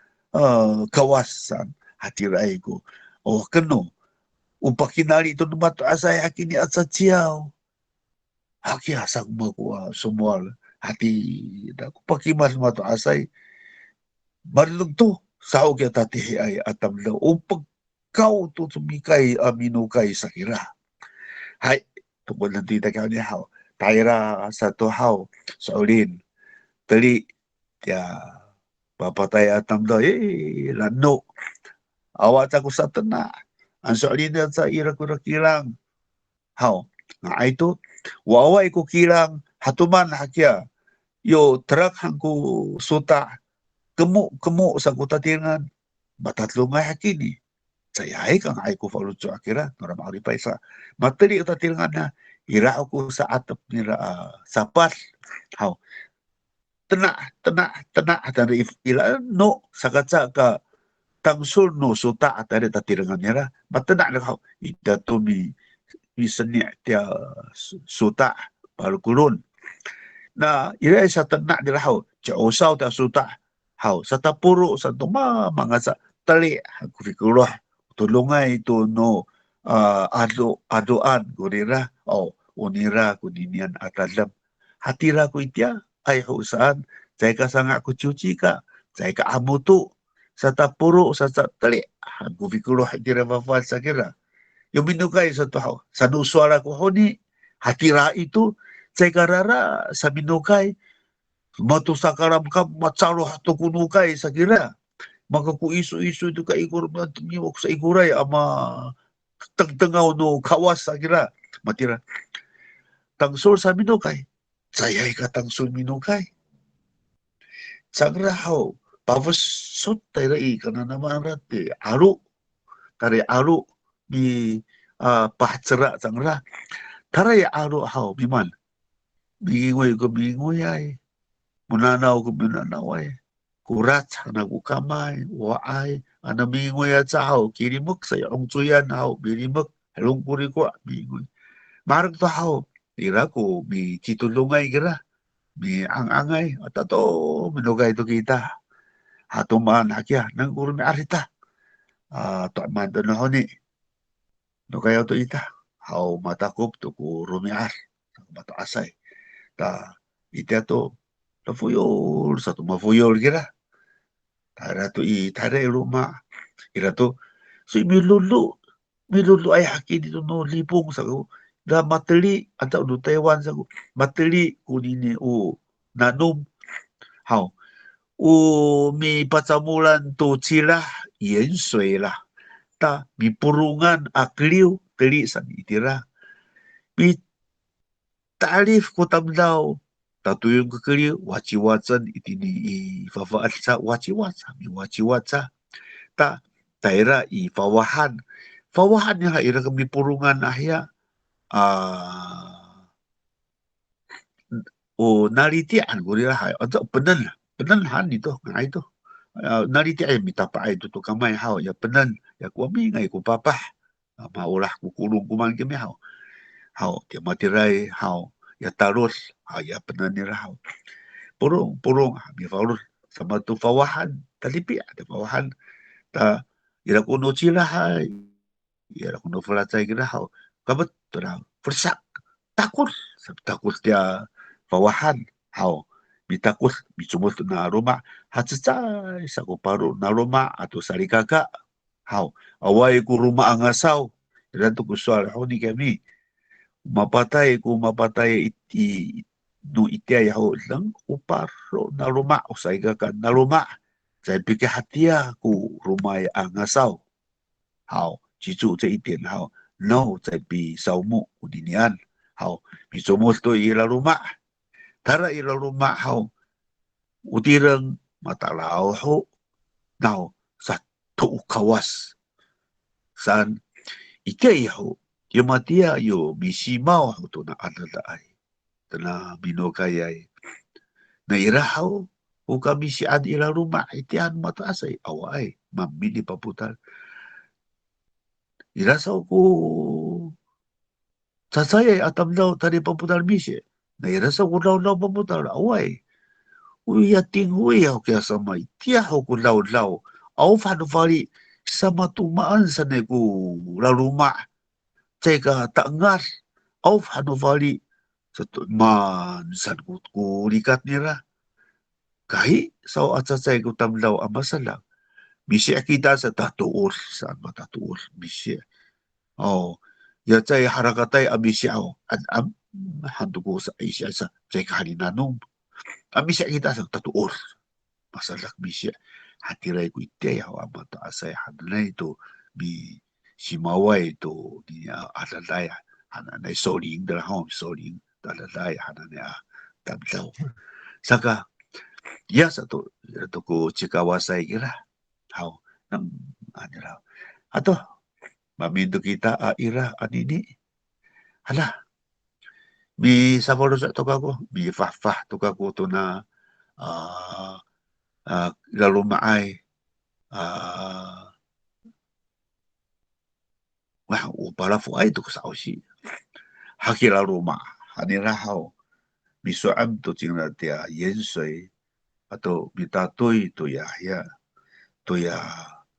kawasan hatirai ku oh keno upakinali tu no matu asa yakini asa ciao haki asak magwa semua hati aku pakai mas matu asai barlug tu sao kya tati ay atam daw upag kau tu tumikai aminukai sakira hai tungkol nanti tayo ni hao taira satu hao sa ulin tali ya papatay atam daw lano awat ako sa tana ang sa ulin sa ira ko kilang hao nga ito waway ko kilang hatuman hakya yo trak hangku suta kemu sa kutatingan batatlo nga hakini saya ay kang ay ko falutso akira nora maaripay sa matali kutatingan na ira ako sa atap nila sapat how tena atari ila no sakatsa ka tangsul no suta atari tatirangan nila matena na how ida to misalnya dia suta baru kurun na ira sa tanak nila how jausaw ta suta how sa tapuro sa tuma mga sa tali kurikulah tulungay ito no adoan kurira unira kuninian atalam hatira ko itya ay saan saya kasanga ko cuci ka saya ka amutu sa tapuro sa tali kurikulah itira mafal sa kira yung minukay sa tuhaw sa nuswara ko honi hatira ito saya karara sa minukay matu sakaram ka matsaro hato kunukay sa kira maka ku isu-isu itu ka ikur miwak sa ikuray ama tagtangaw no kawas sa kira matira tangsol sa minukay sayay ka tangsol minukay sagrahaw pavasot tayo ka na naman rati aru tari aru mi pahatsara sangra taray aru haw biman bingoy ko bingoy ay munanaw ko munanaw ay kurat na kukamay waay anamingoy at sahaw kirimok sa yung tuyan haw birimok halong kuri ko bingoy marag to haw ira ko mi titulungay gira mi angangay at ato minugay to kita hatuman hakya nang urumi arita to man to na honi no kayo to ita haw matakop to ko rumiar mata asay ta ita to tafuyol sa tumafuyol gira tara to tara rumah ira to so milulu ay haki dito no lipong sa ko da matali atau do Taiwan sa ko matali kunini nanom haw mi patsamulan to sila yen sui la ta mi purungan akliw tali sa itira mi tarif ko tamdaw tatuyong kakali wachiwatsan itini ifafaat sa wachiwatsa mi wachiwatsa ta taira ifawahan niya ira kami purungan ahya naritian gurira hay atau penenhan itu nga ito naritian mitapa ay to kamay haw ya penen ya kuami ngay ko papah maulah kukulong kuman kami haw dia matiray haw ya tarus ya penen nira haw purung mi faulus sama tu fawahan talipi ada fawahan ta ira kuno sila hay ira kuno falatsay kira haw kabat tura persak takut dia fawahan haw bitakut bicumot na rumah hatsay sa ko paru na rumah atau sarikaka haw away ko rumah ang asaw ira to kuswal haw ni kami mapatay no iti ho lang uparo na rumah usay ka na rumah sa pikir hatia ku rumah ang asaw haw jitu sa itin haw no sa pi saumu udinian haw bisumos to ila rumah tara ila rumah haw utirang matalaw ho now sa to kawas san ite ho yo matia yo misi mau ho to na ada ai tena binokayai na irahau o kami si ad ila rumah itian mata asai awai mamili paputal irasau ko sasaya atam daw tadi paputal misi na irasau ko daw paputal awai uya tingui au kia sama itia ho ko law au fanu fali sama tumaan sa ne ko la rumah ceka tak ngar au fanu fali satu man san ko likat nira kahi sao atsasay ko tamlaw amasalang misi kita sa tatuor saan matatuor misi oh ya chay harakatay amisi ako am hando ko sa isya sa chay kahaninanong amisi kita sa tatuor masalak misi hatiray ko ite yaw amata asay hananay ito bi simaway ito ni alalay hananay soling dalahom soling alalay hananay tamlaw saka ya satu ko cikawasay kira how nang anira ato mamindo kita ira anini hala mi sabolo sa to ko mi fafah to ko to na lalu maay wah upala fu ay to sa osi hakila ruma anira how mi so am to tingna tia yensoi atau mitatoy to ya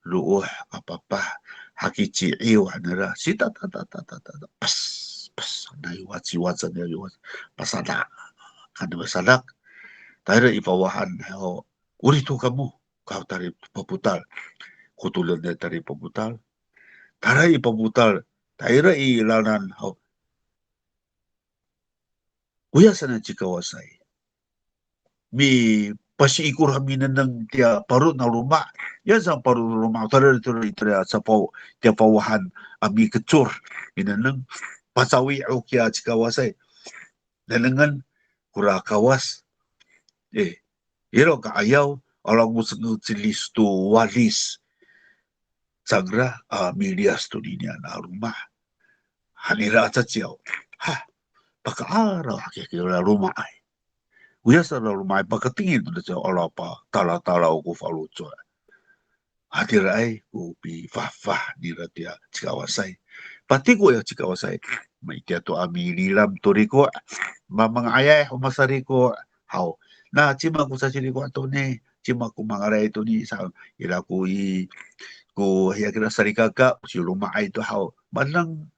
luuh apa hakici iwa nera sita pas na iwatsi watsa na iwat pasada kan masadak tayo ipawahan ho urito kamu kau tari paputal kutulan na tari paputal taray ipaputal tayo ilanan ho uyasan na chikawasay mi pasiikur haminan ng tia parut na rumah yan sa parut na rumah taray sa tia pawahan ami kecur minanang pasawi o kya chikawasay nalangan kura kawas iro kaayaw alang mo sa listo walis sagra milias to niya na rumah hanira at siyaw pakaaraw kaya rumah ay uyasa na rumah pagkatingin doon sa olapa tala-tala ko falutso hatiray ko pi fafah nira tia chikawasay pati ko yung chikawasay may tia to amililam to riko mga ayay humasari ko how na chima ko sa siriko ato ni chima ko mga ray ito ni sa ila ko ko hiya kira sarikaka si rumah ay to how manlang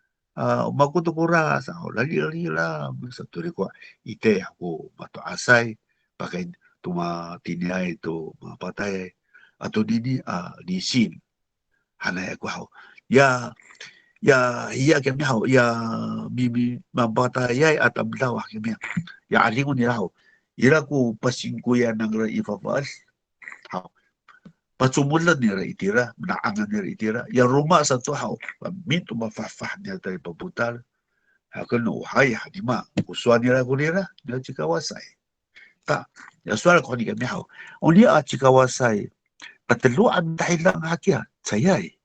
magkutukura sa lagi lang sa turiko ite ako mato asay pakai tuma tinay to mapatay ato dini disin hanay ako how ya iya kami how ya bibi mapatay at ablaw kami ya alingon nila how ira ko pasingkuyan ng ifafas how pasumulan nila itira, naangan nila itira. Yung rumah sa to, how, minto mafafah nila tayo paputal. Haka no, hay, hadima, uswa nila ko nila, nila chikawasay. Ta, yung suwala ko ni kami, how, o niya chikawasay, pataluan dahil lang hakya, sayay.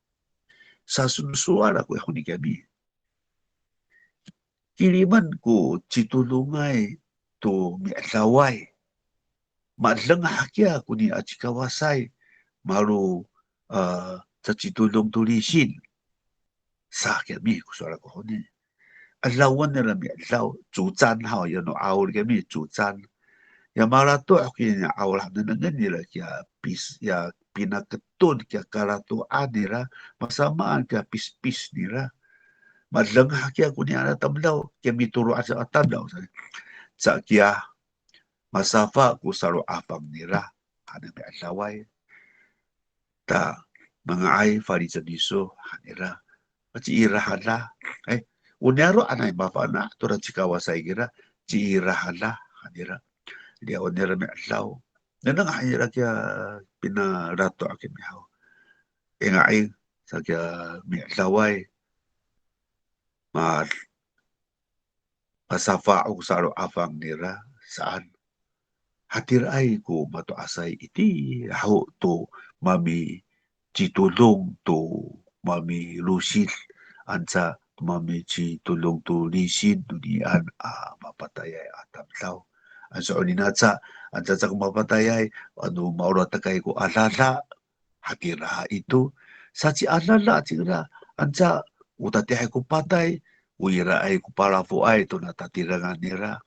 Sa sunusuwala ko, ako ni kami. Kiliman ko, chitulungay, to mialaway. Maadlang hakya ko ni chikawasay, maru sa chitulong tulisin sa kami kusara ko ni alawan nila mi alaw tsutan hao yan no awal kami tsutan ya marato ako yung awal na nangan nila kaya ya pinakatun kaya karatuan nila masamaan kaya pis nila madlang kaya ko niya natamlaw kaya mituruan sa atamlaw sa kaya masafa ko saro apang nila ano may alaway ta mga ay farisadiso hanira at si irahala ay unyaro anay mapana tura chikawasay gira si irahala hanira dia onera me alaw nanang hanira kaya pinarato akin mihaw nga ay sa kaya mi alaway masafa o saro afang nira saan hatir ay ko mato asay iti how to mami tulong tu mami lusin ansa mami tulong tu lisin dunian mapatayay atam tao. Ansa oninatsa ansa sa mapatayay maura takay ko alala hatira itu sa si alala tira ansa utatihay ko patay uira ay ko palafo ay to natatirangan nira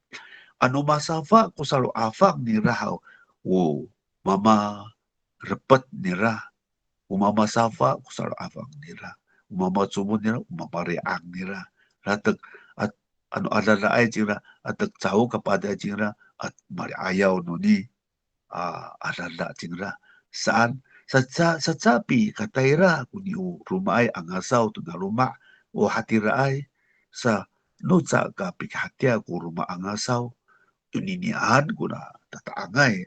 masafa ko salo afak nira mama repet nira umama safa kusar afang nira umama sumud nira umama reang nira ratag at alala ay jira atag tao kapada jira at mari ayaw no ni alala jira saan sa sapi katayra kuni rumay ang asaw to na ruma o hatira ay sa nutsa ka pikhatya ko ruma ang asaw tuninian ko na tataangay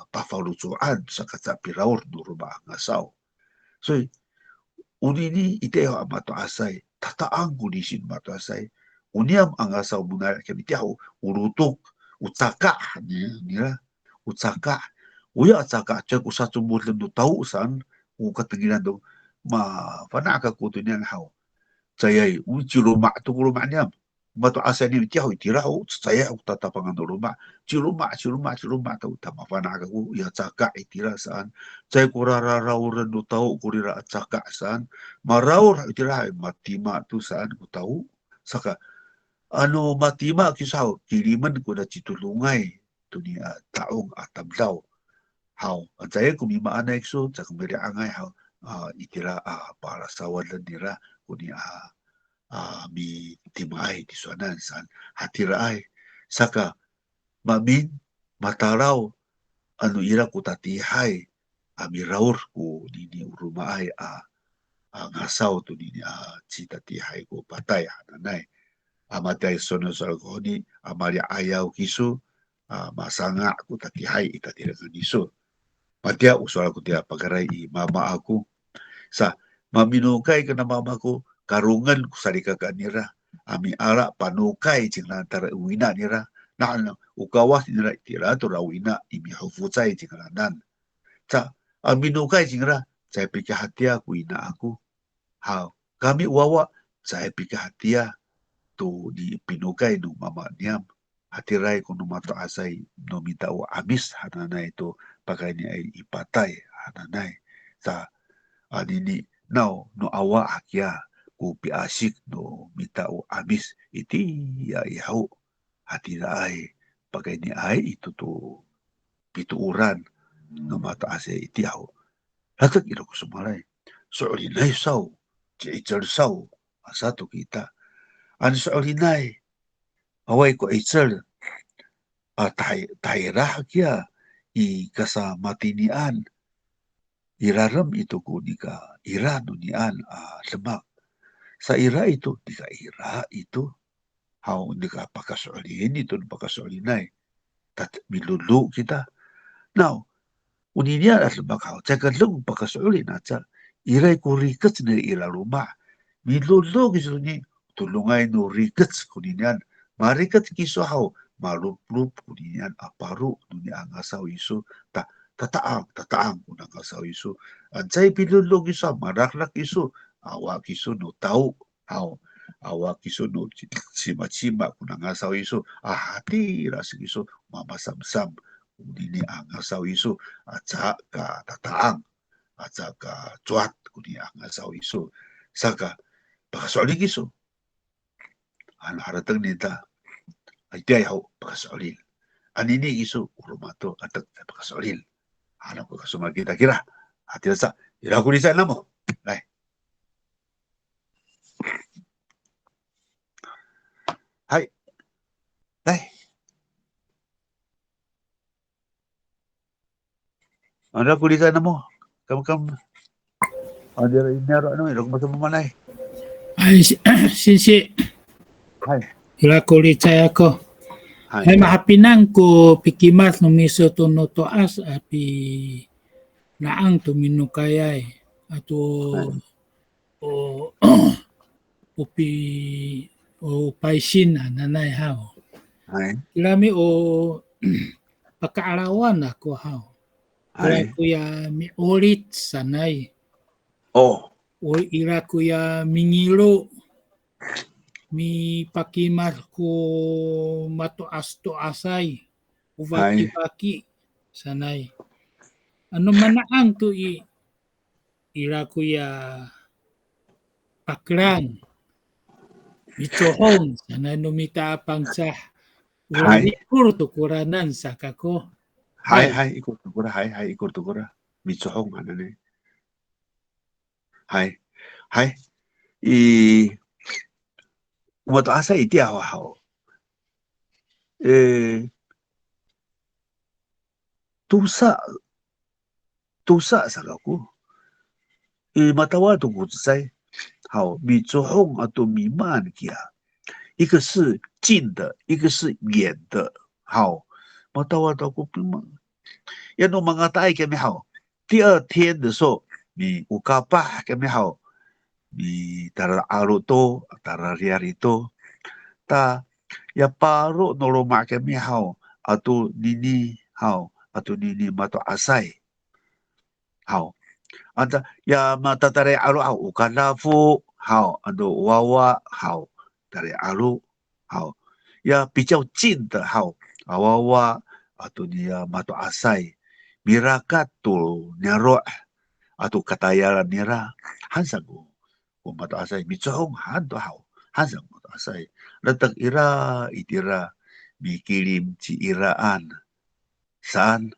pafalutuan sa katapiraor no rumah ngasaw. So, unini iteho ang mato asay, tataang kunisin mato asay, uniam ang asaw muna kami tiyaw, urutok, utsaka, nila, utsaka, uya atsaka, tiyak usatong mulam no tau saan, katanginan do, panaka ko to niyang haw. Sayay, chiluma, ito rumah niyam, mato asay ni tiyaw, itiraw, saya ang tatapangan no rumah, Chiluma tau tama panaka ko ya tsaka itira saan chay kurararauran no tau kurira at tsaka saan maraur itira matima tu saan ko tau saka matima kisaw kiliman ko na chitulungay to ni taong atablaw how at chay kumimaan na ikso sa kumiri angay how itira para sa walan nira kuni mi timay tisuanan saan hatira ay saka mamin mataraw ira ko tatihay amiraur ko nini urumaay ang asaw to nini si tatihay ko patay nanay amatay sono sa ko ni amari ayaw kiso masanga ko tatihay itatiragan iso patya usara ko tiya pagaray mama ako sa maminukay ka na mama ko karungan ko sa kanira ami ara panukay sinantara uwina nira na ukawas nila itira to rawina imi hufutsay tingalanan sa aminukay singra sa pikahatia kuina ako kami wawa sa pikahatia to di pinukay no mama niyam hatiray ko numato asay no mitao amis hananay to pagay ni ay ipatay hananay sa anini no awa akya ku piasik no mitao amis iti ihaw hatira ay pagay ni ay ito to pituuran ng mataas ay itiyaw. Hatag ilo ko sumaray. So olinay saw, ichar saw, asato kita. Ano sa olinay, away ko ichar, tahirah kya, ikasamatinian, iraram ito ko ni ka, ira no nian, lemak. Sa ira ito, di ka ira ito, hindi ka pakasolin ito pakasolinay tat milulu kita now uninya at bakaw teka lung pakasolin at sa iray ko rikets na ira rumah milulu kiso ni tulungay no rikets kuninyan marikets kiso haw marup-rup kuninyan aparu dunia ang asaw iso tataang kunang asaw iso at say pilulu kiso maraklak iso awa kiso no tau haw awa kiso no sima-sima kunang asaw iso hati ras iso mamasam-sam kuni ang asaw iso at saka tataang at saka tuat kuni ang asaw iso saka pakasolin iso haratang nita ay tiyaw pakasolin anini iso urumato at pakasolin hanap ko kasumagita kira at sa ira ko nisa na mo ay Hai. Hai. Ano kulitan na mo? Kam. Ada inero ano, iro mo manay. Ay, sinsi. Hai. Ila kulicay ako. Ay mahapinang ko pikimas no miso to no to as api naang to minukayay ato upi o paisin nanay haw. Hai. Ilami o pakaarawan ako haw. ira kuya mi olit sanay. Oh. Ira kuya mingilo. Mi pakimar ko matuas to asay. Uvaki-vaki sanay. Ano manaang to ira kuya pakrang. Michohong sanay numita pangsa. Ulalikur to kuranan sa kako. Hai, ikut tukura, hai, ikut tukura. Mitsohong, ano ne? Hai, umato asa iti hao. Tusa sa kako. Matawa to kutsai, hao, mitsohong ato miman kia. 一个是近的，一个是远的。好，matawa to ko pima. Yan o mga tayo kami hao. 第二天的时候，你ukapa kami hao. 你 tara aro to, tara riari to. Ta ya paro noroma kami hao. Ato nini hao, ato nini mato asay. Hao. Anta ya matatare aro hao ukalafu hao, ando wawa hao. tare alu hao ya 比较近的好awawa atau dia mato asai mirakat tu nyaro atau kataya nira hansagu mato asai micohong hanto hao hansang mato asai letak ira itira bikirim ci iraan saan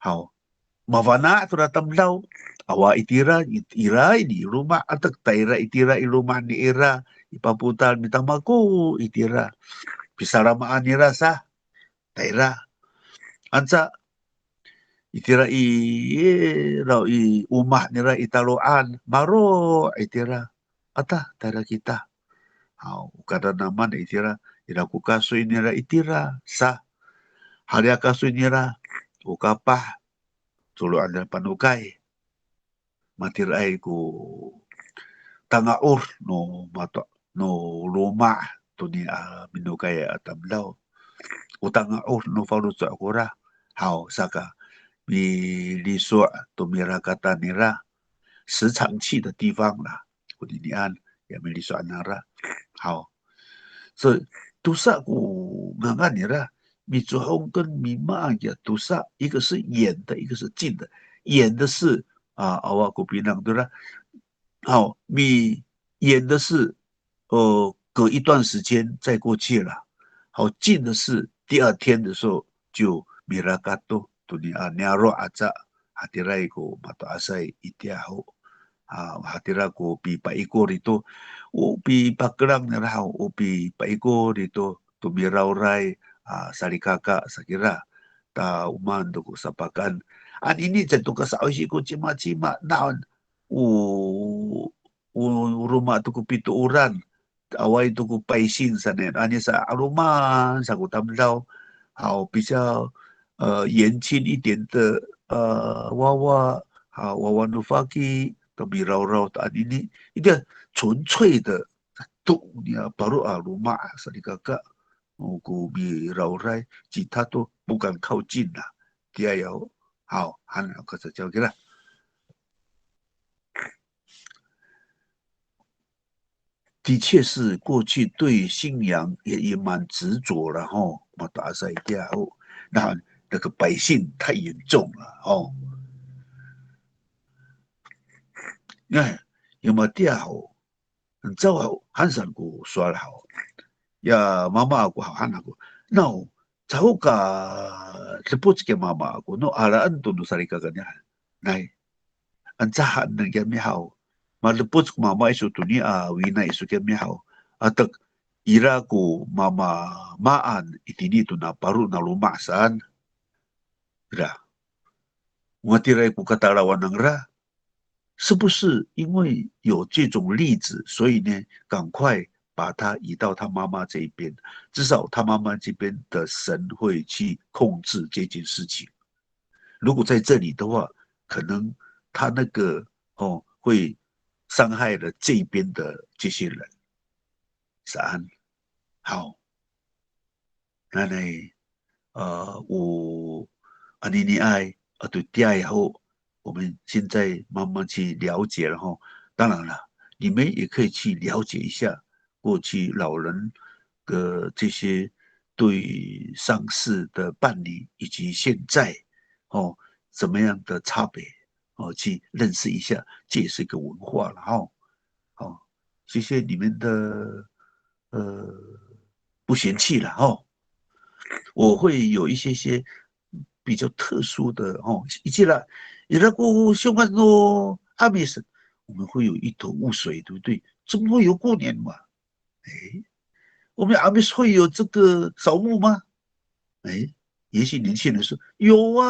hao mavana tu datang lau awa itira ini rumah atak taira itira i rumah ni ira ipaputal mitamaku itira pisaramaan nira sa taira ansa itira raw i umah nira italuan maro itira ata taira kita kada naman itira iraku kasoy nira itira sa halya kasoy nira ukapah tuluan nira panukay matiray ko tangaur no mato no luma to ni minukay atamlaw utangaur no faluso akura hao saka mi liso to mirakata nira 时常去的地方啦我的你安也没理说nara好所以dosa ku ngangan nira mi zuhong跟mi ma ya dosa 一个是远的一个是近的远的是awak ku pinang对啦好，你演的是隔一段时间再过去了。好，近的是第二天的时候就米拉嘎多，都你nyaro aja hatirai ko mato asai itiaho. Hatira ko pi paikor ito pi pakrang na raw pi paikor ito tumirauray sarikaka sakira ta umando ko sa pakan. An ini jatuh ka sa oisi ko cima-cima naon rumah tu ku pituuran awai tu ku paisin sanen ani sa rumah sa ku tamlau hao 比较年轻一点的娃娃娃娃努发基都比绕绕的你一个纯粹的都你baru rumah sedikit ku bi绕来其他都不敢靠近了dia有好还有个叫给了的确是过去对信仰也蛮执着了哈，嘛打赛掉后，那个百姓太严重了哦。那有没掉后，之后汉山古说了好，呀妈妈古好汉那古，那之后个是不是给妈妈古，那阿拉安都努萨里个个呢？来，安扎汉那个咩好？Malupot ko mama isu to ni wina isu kemi hao atak ira ko mama maan itini to na paru na lumasan ra ngatirai ko katarawan ng ra 是不是因为有这种例子所以呢赶快把他移到他妈妈这一边至少他妈妈这边的神会去控制这件事情如果在这里的话可能他那个会伤害了这边的这些人。三好，那呢我安尼尼爱对嗲以后，我们现在慢慢去了解了哈。当然了，你们也可以去了解一下过去老人的这些对上世的伴侣，以及现在哦怎么样的差别哦，去认识一下，这也是一个文化了哈。哦，谢谢你们的呃不嫌弃了哈。我会有一些比较特殊的哦，一进来，那个相关的阿美省，我们会有一头雾水，对不对？怎么会有过年嘛？哎，我们阿美会有这个扫墓吗？哎，也许年轻人说有啊。